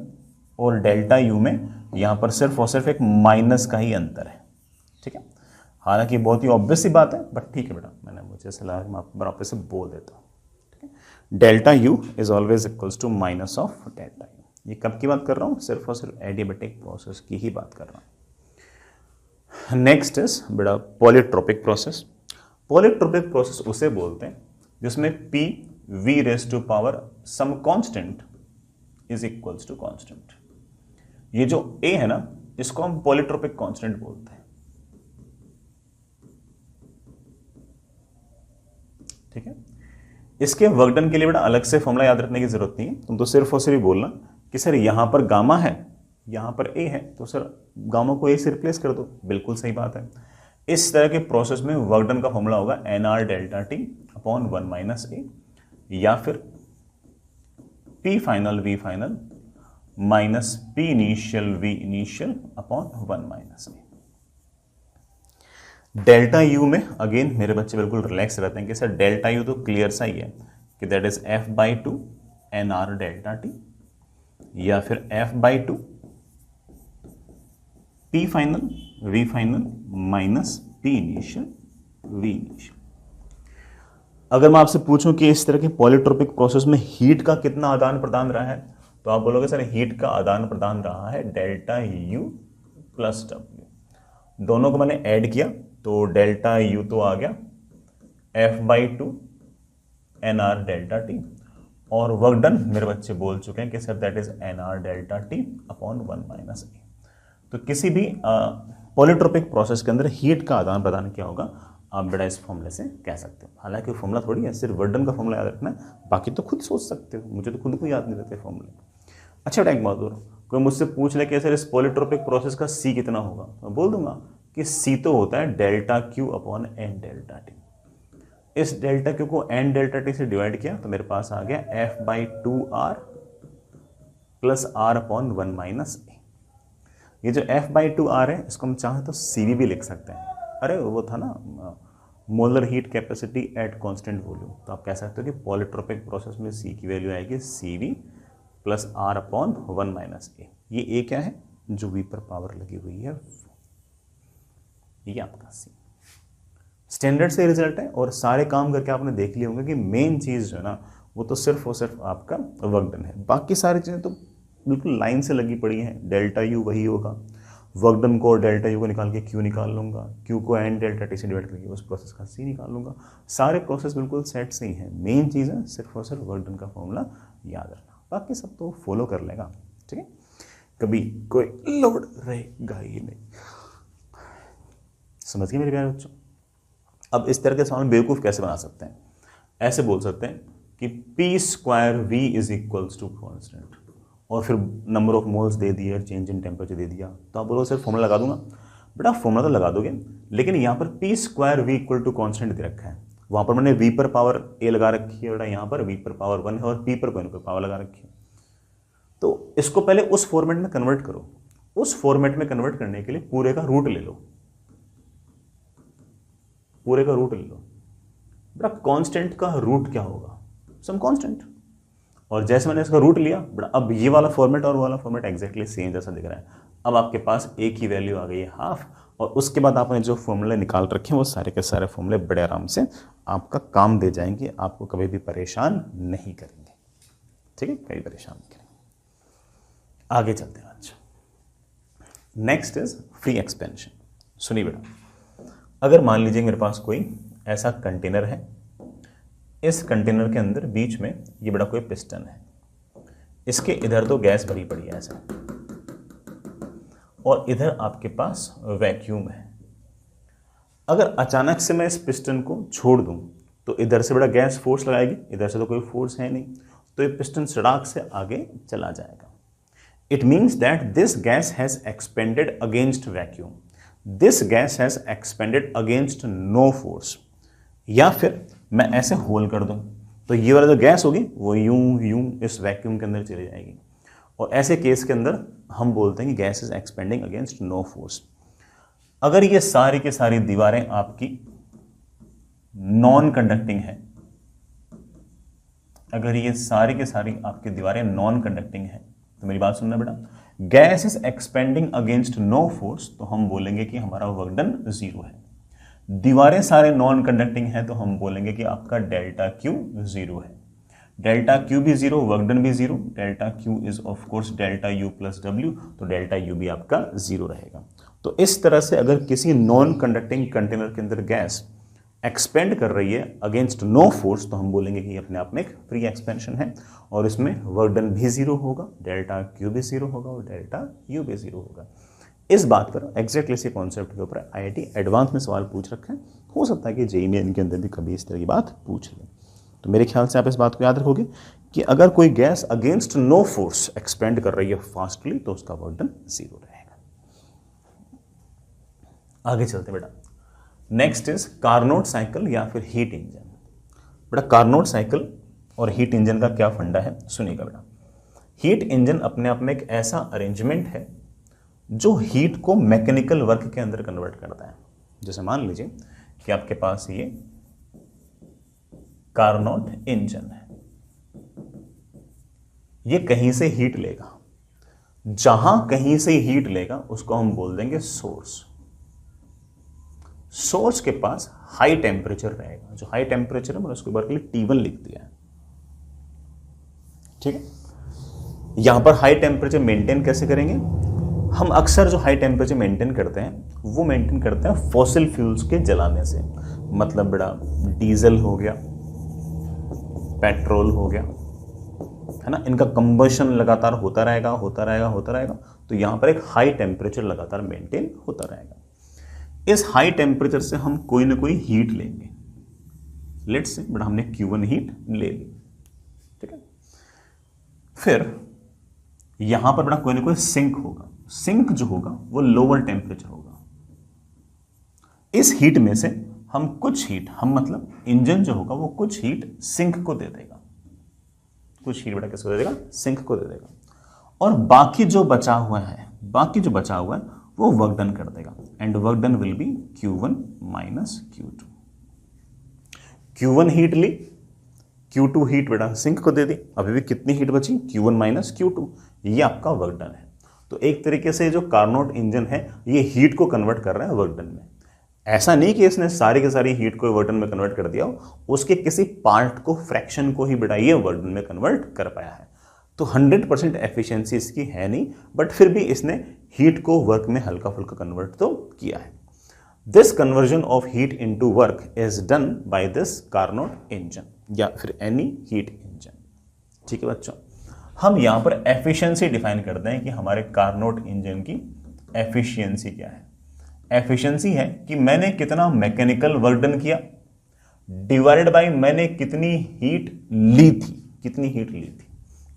और डेल्टा U में यहां पर सिर्फ और सिर्फ एक माइनस का ही अंतर है, ठीक है। हालांकि बहुत ही ऑब्वियस सी बात है, बट ठीक है बेटा, मुझे सलाह मैं आप से बोल देता हूँ, ठीक है। Delta U is always equals to minus of delta U। ये कब की बात कर रहा हूँ, सिर्फ और सिर्फ एडियाबेटिक प्रोसेस की ही बात कर रहा हूँ। नेक्स्ट इज बेटा पॉलीट्रोपिक प्रोसेस। पॉलीट्रोपिक प्रोसेस उसे बोलते हैं जिसमें P V raise to power some constant is equals to constant. ये जो A है ना, इसको हम पॉलीट्रोपिक कांस्टेंट बोलते हैं, ठीक है। इसके वर्क डन के लिए बेटा अलग से फॉर्मूला याद रखने की जरूरत नहीं है, तुम तो सिर्फ और सिर्फ बोलना कि सर यहां पर गामा है यहां पर A है, तो सर गामा को A से रिप्लेस कर दो, बिल्कुल सही बात है। इस तरह के प्रोसेस में वर्क डन का फॉर्मूला होगा NR delta T upon 1 minus A, या फिर P final V final minus P initial V initial upon 1 minus A। Delta U में अगेन मेरे बच्चे बिल्कुल रिलैक्स रहते हैं कि सर डेल्टा U तो क्लियर सा ही है कि that is F/2 NR delta T, या फिर F/2 P final V final minus P initial V initial. अगर मैं आपसे पूछूं कि इस तरह के पॉलीट्रोपिक प्रोसेस में हीट का कितना आदान प्रदान रहा है, तो आप बोलोगे सर हीट का आदान प्रदान रहा है डेल्टा U प्लस W। दोनों को मैंने ऐड किया तो डेल्टा U तो आ गया F/2 NR डेल्टा T, और वर्क डन मेरे बच्चे बोल चुके हैं कि sir that is NR delta T upon 1 minus A। तो किसी भी पॉलीट्रोपिक प्रोसेस के अंदर हीट का आदान प्रदान क्या होगा, आप बेटा इस फॉर्मूले से कह सकते हो। हालांकि फॉर्मूला थोड़ी है, सिर्फ वर्क डन का फॉर्मूला याद रखना है, बाकी तो खुद सोच सकते हो, मुझे तो खुद को याद नहीं रहते फॉर्मूले। अच्छा बेटा एक बात और, कोई मुझसे पूछ ले कि सर इस पॉलीट्रोपिक प्रोसेस का C कितना होगा, मैं बोल दूंगा कि C तो होता है delta Q upon N delta T। इस डेल्टा Q को N डेल्टा T से डिवाइड किया तो मेरे पास आ गया F/2R plus R upon 1 minus A। ये जो F/2R है इसको हम चाहें तो CV भी लिख सकते हैं। अरे वो था ना molar heat capacity at constant volume, तो आप कह सकते हो कि पॉलीट्रोपिक प्रोसेस में C की वैल्यू आएगी CV plus R upon 1 minus A। ये A क्या है, जो V पर पावर लगी हुई है, ये आपका C। स्टैंडर्ड से रिजल्ट है और सारे काम करके आपने देख लिए होंगे कि मेन चीज़ जो है ना वो तो सिर्फ और सिर्फ आपका वर्क डन है। बाकी सारी चीज़ें तो बिल्कुल लाइन से लगी पड़ी हैं। डेल्टा U वही होगा, वर्क डन को डेल्टा U को निकाल के Q निकाल लूँगा, Q को N डेल्टा T से डिवाइड करके उस प्रोसेस का C निकाल लूँगा। सारे प्रोसेस बिल्कुल सेट से ही हैं। मेन चीज़ है सिर्फ और सिर्फ वर्क डन का फॉर्मूला याद रखना, बाकी सब तो फॉलो कर लेगा, ठीक है। कभी कोई लोड रहेगा ही नहीं। समझ गए मेरे प्यारे बच्चों? अब इस तरह के सवाल बेवकूफ़ कैसे बना सकते हैं? ऐसे बोल सकते हैं कि p² v is equals to constant, और फिर नंबर ऑफ मोल्स दे दिए, चेंज इन टेम्परेचर दे दिया, तो आप बोलो सर फॉर्मूला लगा दूंगा। बेटा फॉर्मूला तो लगा दोगे, लेकिन यहाँ पर p² v equal to constant दे रखा है, वहाँ पर मैंने v पर पावर a लगा रखी है बेटा, यहाँ पर v पर पावर 1 है और p पर कोई ना कोई पावर लगा रखी है। तो इसको पहले उस फॉर्मेट में कन्वर्ट करो। उस फॉर्मेट में कन्वर्ट करने के लिए पूरे का रूट ले लो, पूरे का रूट ले लो। बेटा कांस्टेंट का रूट क्या होगा? Some constant. और जैसे मैंने इसका रूट लिया बेटा, अब ये वाला फॉर्मेट और वाला फॉर्मेट एग्जैक्टली सेम जैसा दिख रहा है। अब आपके पास एक ही वैल्यू आ गई है हाफ, और उसके बाद आपने जो फॉर्मूले निकाल रखे हैं वो सारे के सारे फॉर्मूले बड़े आराम से आपका काम दे जाएंगे, आपको कभी भी परेशान नहीं करेंगे। ठीक है, कभी परेशान नहीं करेंगे। आगे चलते हैं आज। Next is free expansion. सुनिए बेटा, अगर मान लीजिए मेरे पास कोई ऐसा कंटेनर है, इस कंटेनर के अंदर बीच में ये बड़ा कोई पिस्टन है, इसके इधर तो गैस भरी पड़ी है ऐसा, और इधर आपके पास वैक्यूम है। अगर अचानक से मैं इस पिस्टन को छोड़ दूं तो इधर से बड़ा गैस फोर्स लगाएगी, इधर से तो कोई फोर्स है नहीं, तो ये पिस्टन सड़क से आगे चला जाएगा। It means that this gas has expanded against vacuum, this gas has expanded against no force. या फिर मैं ऐसे होल कर दूं तो ये वाला जो गैस होगी वो यूं यूं इस वैक्यूम के अंदर चली जाएगी, और ऐसे केस के अंदर हम बोलते हैं कि gas is expanding against no force. अगर ये सारी की सारी दीवारें आपकी नॉन कंडक्टिंग है, अगर ये सारी की सारी आपकी दीवारें नॉन कंडक्टिंग है, तो मेरी बात सुनना बेटा, gas is expanding against no force, तो हम बोलेंगे कि हमारा वर्क डन 0 है। दीवारें सारे नॉन कंडक्टिंग है तो हम बोलेंगे कि आपका डेल्टा क्यू 0 है। डेल्टा क्यू भी 0, वर्क डन भी 0, delta Q is of course delta U plus W, तो डेल्टा यू भी आपका 0 रहेगा। तो इस तरह से अगर किसी नॉन कंडक्टिंग कंटेनर के अंदर गैस एक्सपेंड कर रही है अगेंस्ट नो फोर्स, तो हम बोलेंगे कि अपने आप में एक फ्री एक्सपेंशन है, और इसमें वर्क डन भी 0 होगा, डेल्टा क्यू भी 0 होगा और डेल्टा यू भी 0 होगा। इस बात पर एग्जैक्टली इसी कॉन्सेप्ट के ऊपर IIT एडवांस में सवाल पूछ रखे हैं, हो सकता है कि JEE में इनके अंदर भी कभी इस तरह की बात पूछ लें। तो मेरे ख्याल से आप इस बात को याद रखोगे कि अगर कोई gas against no force expand कर रही है फास्टली तो उसका वर्क डन 0 रहेगा। आगे चलते बेटा, नेक्स्ट इज कार्नोट साइकिल या फिर हीट इंजन। बेटा कार्नोट साइकिल और हीट इंजन का क्या फंडा है, सुनिएगा बेटा। हीट इंजन अपने आप में एक ऐसा अरेंजमेंट है जो हीट को मैकेनिकल वर्क के अंदर कन्वर्ट करता है। जैसे मान लीजिए कि आपके पास ये कार्नोट इंजन है, ये कहीं से हीट लेगा, जहां कहीं से हीट लेगा उसको हम बोल देंगे सोर्स। सोर्स के पास हाई टेम्परेचर रहेगा, जो हाई टेम्परेचर है मैंने उसके ऊपर के लिए T1 लिख दिया है। ठीक है, यहां पर हाई टेम्परेचर मेंटेन कैसे करेंगे? हम अक्सर जो हाई टेम्परेचर मेंटेन करते हैं वो मेंटेन करते हैं फॉसिल फ्यूल्स के जलाने से। मतलब बड़ा डीजल हो गया, पेट्रोल हो गया, है ना, इनका कंबशन लगातार होता रहेगा होता रहेगा होता रहेगा, तो यहां पर एक हाई टेम्परेचर लगातार मेंटेन होता रहेगा। इस हाई टेम्परेचर से हम कोई ना कोई हीट लेंगे, लेट्स से बड़ा हमने Q1 हीट ले ली, ठीक है। फिर यहां पर बड़ा कोई ना कोई सिंक होगा, सिंक जो होगा वो लोअर टेम्परेचर होगा। इस हीट में से हम कुछ हीट, हम मतलब इंजन जो होगा वो कुछ हीट सिंक को दे देगा, कुछ हीट बेटा किसको दे देगा? सिंक को दे देगा, और बाकी जो बचा हुआ है वो वर्क डन कर देगा, and work done will be Q1 minus Q2। Q1 heat ली, Q2 हीट बेटा सिंक को दे दी, अभी भी कितनी हीट बची? Q1 माइनस Q2, ये आपका वर्क डन है। तो एक तरीके से जो कार्नोट इंजन है ये हीट को कन्वर्ट कर रहा है वर्क डन में। ऐसा नहीं कि इसने सारी की सारी हीट को वर्क डन में कन्वर्ट कर दिया हो, उसके किसी पार्ट को, फ्रैक्शन को ही बेटा ये वर्क डन में कन्वर्ट कर पाया है। तो 100% एफिशिएंसी इसकी है नहीं, बट फिर भी इसने हीट को वर्क में हल्का फुल्का कन्वर्ट तो किया है। This conversion of heat into work is done by this Carnot engine या फिर एनी हीट इंजन। ठीक है बच्चों, हम यहां पर एफिशिएंसी डिफाइन करते हैं कि हमारे कार्नोट इंजन की एफिशिएंसी क्या है। एफिशिएंसी है कि मैंने कितना मैकेनिकल वर्क डन किया डिवाइडेड बाय मैंने कितनी हीट ली थी, कितनी हीट ली थी।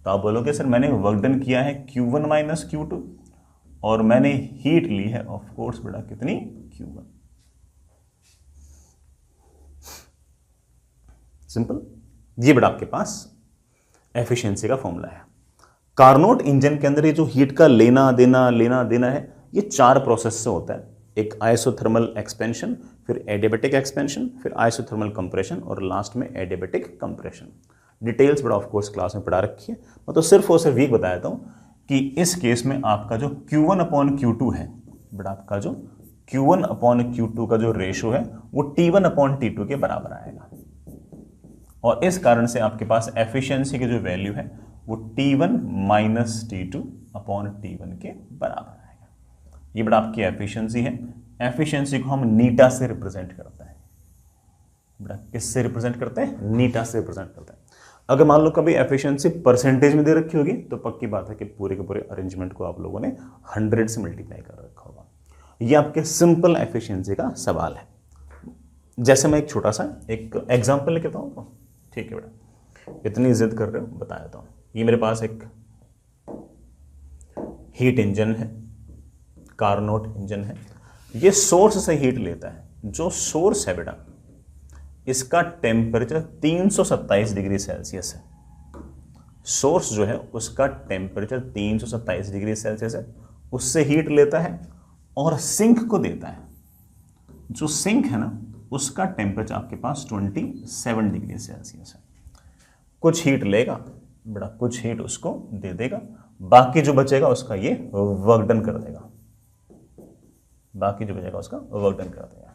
तो आप बोलोगे सर मैंने वर्क डन किया है Q1 माइनस Q2 और मैंने हीट ली है ऑफ कोर्स बेटा कितनी, Q1। सिंपल, ये बेटा आपके पास एफिशिएंसी का फॉर्मूला है। कार्नोट इंजन के अंदर ये जो हीट का लेना देना है, ये 4 प्रोसेस से होता है। एक आइसोथर्मल एक्सपेंशन, फिर एडियाबैटिक एक्सपेंशन, फिर आइसोथर्मल कंप्रेशन और लास्ट में एडियाबैटिक कंप्रेशन। डिटेल्स बड़ा ऑफ कोर्स क्लास में पढ़ा रखी है, मैं तो सिर्फ और सिर्फ ये बता देता हूँ कि इस केस में आपका जो Q1 अपॉन Q2 है बड़ा, आपका जो Q1 अपॉन Q2 का जो रेशो है वो T1 अपॉन T2 के बराबर आएगा और इस कारण से आपके पास एफिशिएंसी की जो वैल्यू है वो T1 minus T2 upon T1 के बराबर आएगा। ये बड़ा आपकी एफिशिएंसी है। एफिशिएंसी को हम नीटा से रिप्रेजेंट करते हैं। बड़ा किससे रिप्रेजेंट करते हैं? नीटा से रिप्रेजेंट करते हैं। अगर मान लो कभी एफिशिएंसी परसेंटेज में दे रखी होगी तो पक्की बात है कि पूरे के पूरे अरेंजमेंट को आप लोगों ने 100 से मल्टीप्लाई कर रखा होगा। ये आपके सिंपल एफिशिएंसी का सवाल है। जैसे मैं एक छोटा सा एक एग्जांपल लेके बताऊं तो ठीक है बेटा, इतनी जिद कर रहे हो बता देता हूं। ये मेरे पास एक हीट इंजन है, कार्नोट इंजन है। ये सोर्स से हीट लेता है। जो सोर्स है बेटा इसका टेम्परेचर 327 डिग्री सेल्सियस है। सोर्स जो है उसका टेम्परेचर 327 डिग्री सेल्सियस है, उससे हीट लेता है और सिंक को देता है। जो सिंक है ना उसका टेम्परेचर आपके पास 27 डिग्री सेल्सियस है। कुछ हीट लेगा बड़ा, कुछ हीट उसको दे देगा, बाकी जो बचेगा उसका ये वर्क डन कर देगा, बाकी जो बचेगा उसका वर्क डन कर देगा।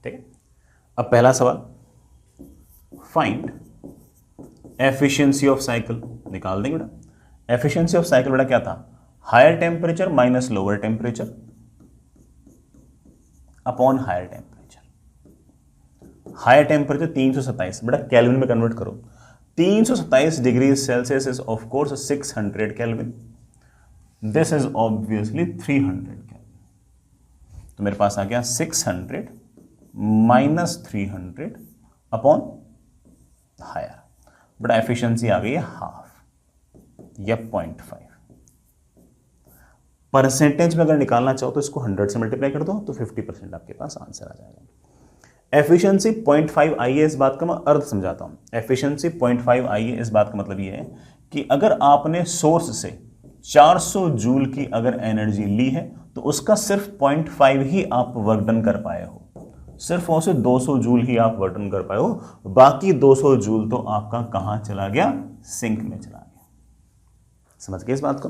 ठीक है। अब पहला सवाल, फाइंड एफिशिएंसी ऑफ साइकिल निकाल देंगे बेटा। एफिशिएंसी ऑफ साइकिल बेटा क्या था? Higher temperature minus lower temperature upon higher temperature. Higher temperature 327 बेटा केल्विन में कन्वर्ट करो। 327 degree Celsius is of course 600 kelvin. This is obviously 300 kelvin. तो मेरे पास आ गया 600 माइनस 300 अपॉन हायर। बड़ा एफिशिएंसी आ गई है हाफ या 0.5। परसेंटेज में अगर निकालना चाहो तो इसको 100 से मल्टीप्लाई कर दो तो 50% आपके पास आंसर आ जाएगा। एफिशिएंसी 0.5 आई है, इस बात का मैं अर्थ समझाता हूं। एफिशिएंसी 0.5 आई है, इस बात का मतलब ये है कि अगर आपने सोर्स से 400 जूल की अगर एनर्जी ली है तो उसका सिर्फ 0.5 ही आप वर्क डन कर पाए हो, सिर्फ और सिर्फ 200 जूल ही आप वर्क डन कर पाए हो। बाकी 200 जूल तो आपका कहां चला गया? सिंक में चला गया। समझ गए इस बात को?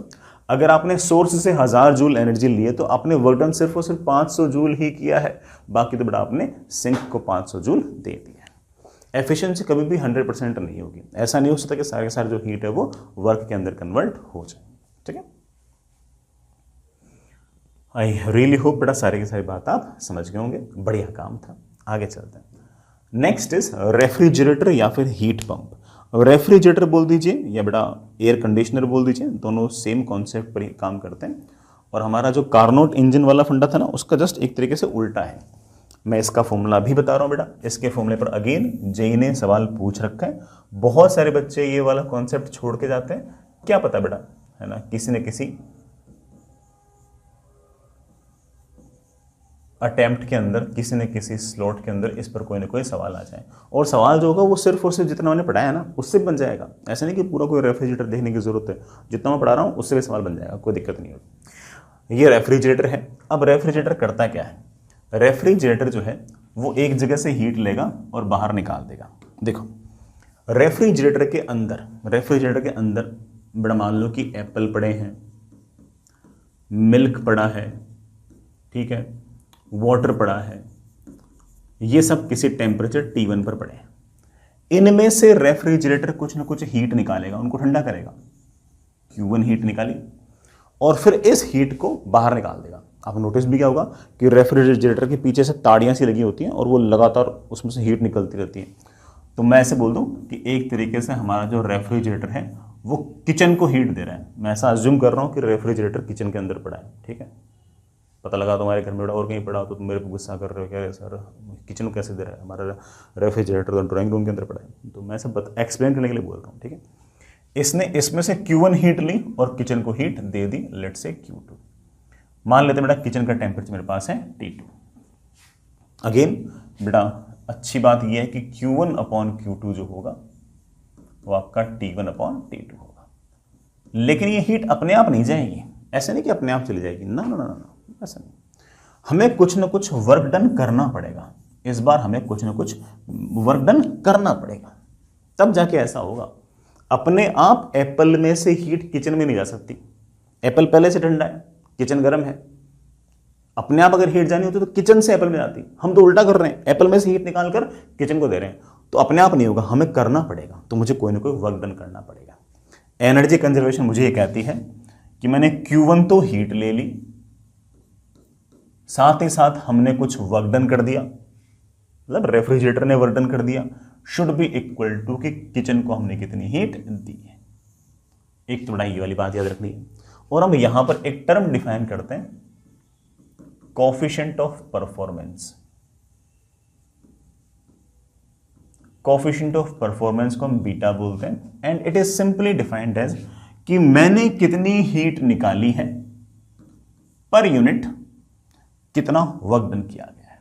अगर आपने सोर्स से 1000 जूल एनर्जी ली है तो आपने वर्क डन सिर्फ और सिर्फ 500 जूल ही किया है, बाकी तो बड़ा आपने सिंक को 500 जूल दे दिया है। एफिशिएंसी कभी भी 100% नहीं होगी। ऐसा नहीं हो सकता कि सारे के सारे जो हीट है वो वर्क के अंदर कन्वर्ट हो जाए। ठीक है, आई रियली होप बेटा सारे की सारी बात आप समझ गए होंगे। बढ़िया काम था। आगे चलते हैं। नेक्स्ट इज रेफ्रिजरेटर या फिर हीट पंप। रेफ्रिजरेटर बोल दीजिए या बेटा एयर कंडीशनर बोल दीजिए, दोनों सेम कॉन्सेप्ट पर ही काम करते हैं। और हमारा जो कार्नोट इंजन वाला फंडा था ना उसका जस्ट एक तरीके से उल्टा है। मैं इसका फॉर्मूला भी बता रहा हूँ बेटा। इसके फॉर्मूले पर अगेन जेई ने सवाल पूछ रखा है। बहुत सारे बच्चे ये वाला कॉन्सेप्ट छोड़ के जाते हैं, क्या पता बेटा, है ना, किसी न किसी अटेम्प्ट के अंदर, किसी न किसी स्लॉट के अंदर इस पर कोई ना कोई सवाल आ जाए। और सवाल जो होगा वो सिर्फ और सिर्फ जितना मैंने पढ़ाया ना उससे बन जाएगा। ऐसा नहीं कि पूरा कोई रेफ्रिजरेटर देखने की जरूरत है, जितना मैं पढ़ा रहा हूँ उससे भी सवाल बन जाएगा, कोई दिक्कत नहीं होगी। ये रेफ्रिजरेटर है। अब रेफ्रिजरेटर करता क्या है? रेफ्रिजरेटर जो है वो एक जगह से हीट लेगा और बाहर निकाल देगा। देखो रेफ्रिजरेटर के अंदर बड़ा मान लो कि एप्पल पड़े हैं, मिल्क पड़ा है, ठीक है, वाटर पड़ा है, ये सब किसी टेम्परेचर T1 पर पड़े हैं। इनमें से रेफ्रिजरेटर कुछ ना कुछ हीट निकालेगा, उनको ठंडा करेगा। Q1 हीट निकाली और फिर इस हीट को बाहर निकाल देगा। आप नोटिस भी क्या होगा कि रेफ्रिजरेटर के पीछे से ताड़ियां सी लगी होती हैं और वो लगातार उसमें से हीट निकलती रहती है। तो मैं ऐसे बोल दूं कि एक तरीके से हमारा जो रेफ्रिजरेटर है वो किचन को हीट दे रहा है। मैं ऐसा अज्यूम कर रहा हूं कि रेफ्रिजरेटर किचन के अंदर पड़ा है, ठीक है। पता लगा तुम्हारे घर में बेटा और कहीं पड़ा हो तो तुम मेरे पे गुस्सा कर रहे हो, क्या सर किचन को कैसे दे रहा है, हमारा रेफ्रिजरेटर तो ड्राइंग रूम के अंदर पड़ा है। तो मैं सब एक्सप्लेन करने के लिए बोल रहा हूँ, ठीक है। इसने इसमें से Q1 हीट ली और किचन को हीट दे दी, लेट से Q2। मान लेते बेटा किचन का टेम्परेचर मेरे पास है T2। अगेन बेटा अच्छी बात यह है कि Q1 अपॉन Q2 जो होगा वो आपका T1 अपॉन T2 होगा। लेकिन ये हीट अपने आप नहीं जाएगी, ऐसे नहीं कि अपने आप चली जाएगी, ना ना ना ना, ऐसा नहीं। हमें कुछ ना कुछ वर्क डन करना पड़ेगा। इस बार हमें कुछ ना कुछ वर्क डन करना पड़ेगा, तब जाके ऐसा होगा। अपने आप एप्पल में से हीट किचन में नहीं जा सकती। एप्पल पहले से ठंडा है, किचन गर्म है। अपने आप अगर हीट जानी होती तो किचन से एप्पल में जाती। हम तो उल्टा कर रहे हैं, एप्पल में से हीट निकाल कर किचन को दे रहे हैं। तो अपने आप नहीं होगा, हमें करना पड़ेगा। तो मुझे कोई ना कोई वर्क डन करना पड़ेगा। एनर्जी कंजर्वेशन मुझे ये कहती है कि मैंने Q1 तो हीट ले ली, साथ ही साथ हमने कुछ वर्क डन कर दिया, मतलब रेफ्रिजरेटर ने वर्क डन कर दिया, शुड बी इक्वल टू कि किचन को हमने कितनी हीट दी है। एक तो बड़ा ये वाली बात याद रखनी है। और हम यहां पर एक टर्म डिफाइन करते हैं, coefficient of performance. Coefficient of performance को हम बीटा बोलते हैं and it is simply defined as कि मैंने कितनी हीट निकाली है पर यूनिट कितना वर्क डन किया गया है।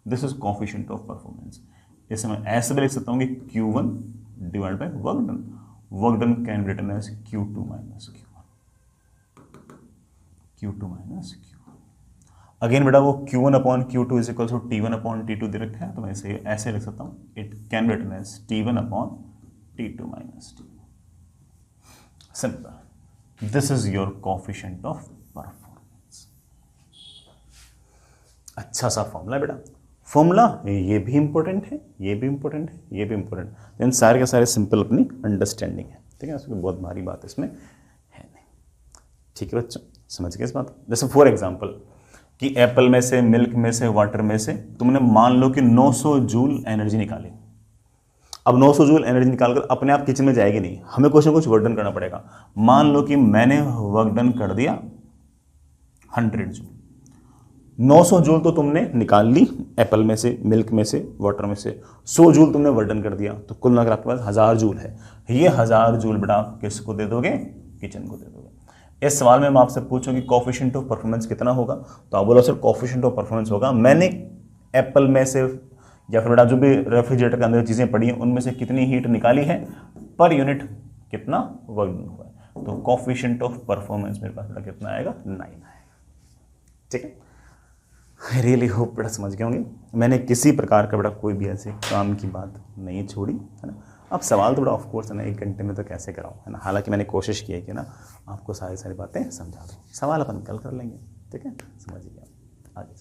This is coefficient of performance. इसे मैं ऐसे भी लिख सकता हूं कि Q1 divide by work done. Work done can be written as Q2 minus Q1। Again बेटा वो Q1 upon Q2 is equal to T1 upon T2 दे रखा है, तो मैं इसे ऐसे लिख सकता हूं, it can be written as T1 upon T2 minus T1। Simple. This is your coefficient of performance. अच्छा सा फॉर्मूला बेटा। फॉर्मूला ये भी इंपॉर्टेंट है, ये भी इंपॉर्टेंट है, ये भी इंपॉर्टेंट है, लेकिन सारे के सारे सिंपल अपनी अंडरस्टैंडिंग है, ठीक है। उसमें बहुत भारी बात इसमें है नहीं, ठीक है बच्चों, समझ गए इस बात। जैसे फॉर एग्जांपल कि एप्पल में से, मिल्क में से, वाटर में से तुमने मान लो कि 900 जूल एनर्जी निकाली। अब 900 जूल एनर्जी निकालकर अपने आप किचन में जाएगी नहीं, हमें कुछ ना कुछ वर्क डन करना पड़ेगा। मान लो कि मैंने वर्क डन कर दिया 100 जूल। 900 जूल तो तुमने निकाल ली एप्पल में से, मिल्क में से, वाटर में से। 100 जूल तुमने वर्क डन कर दिया, तो कुल मिलाकर आपके पास 1000 जूल है। ये 1000 जूल बेटा आप किसको दे दोगे? किचन को दे दोगे। इस सवाल में मैं आपसे पूछूं कि कोएफिशिएंट ऑफ परफॉर्मेंस कितना होगा, तो आप बोलो सर कोएफिशिएंट ऑफ परफॉर्मेंस होगा मैंने एप्पल में से या फिर बेटा जो भी रेफ्रिजरेटर के अंदर चीज़ें पड़ी हैं उनमें से कितनी हीट निकाली है पर यूनिट कितना वर्क डन हुआ है। तो कोएफिशिएंट ऑफ परफॉर्मेंस मेरे पास बेटा कितना आएगा? 9 आएगा, ठीक है। आई रियली होप बेटा समझ गए होंगे। मैंने किसी प्रकार का बेटा कोई भी ऐसे काम की बात नहीं छोड़ी, है ना। अब सवाल तो बड़ा ऑफ कोर्स है ना, 1 घंटे में तो कैसे कराऊं, है ना। हालांकि मैंने कोशिश की है कि ना आपको सारी बातें समझा दूं। सवाल अपन कल कर लेंगे, ठीक है, समझिए आगे।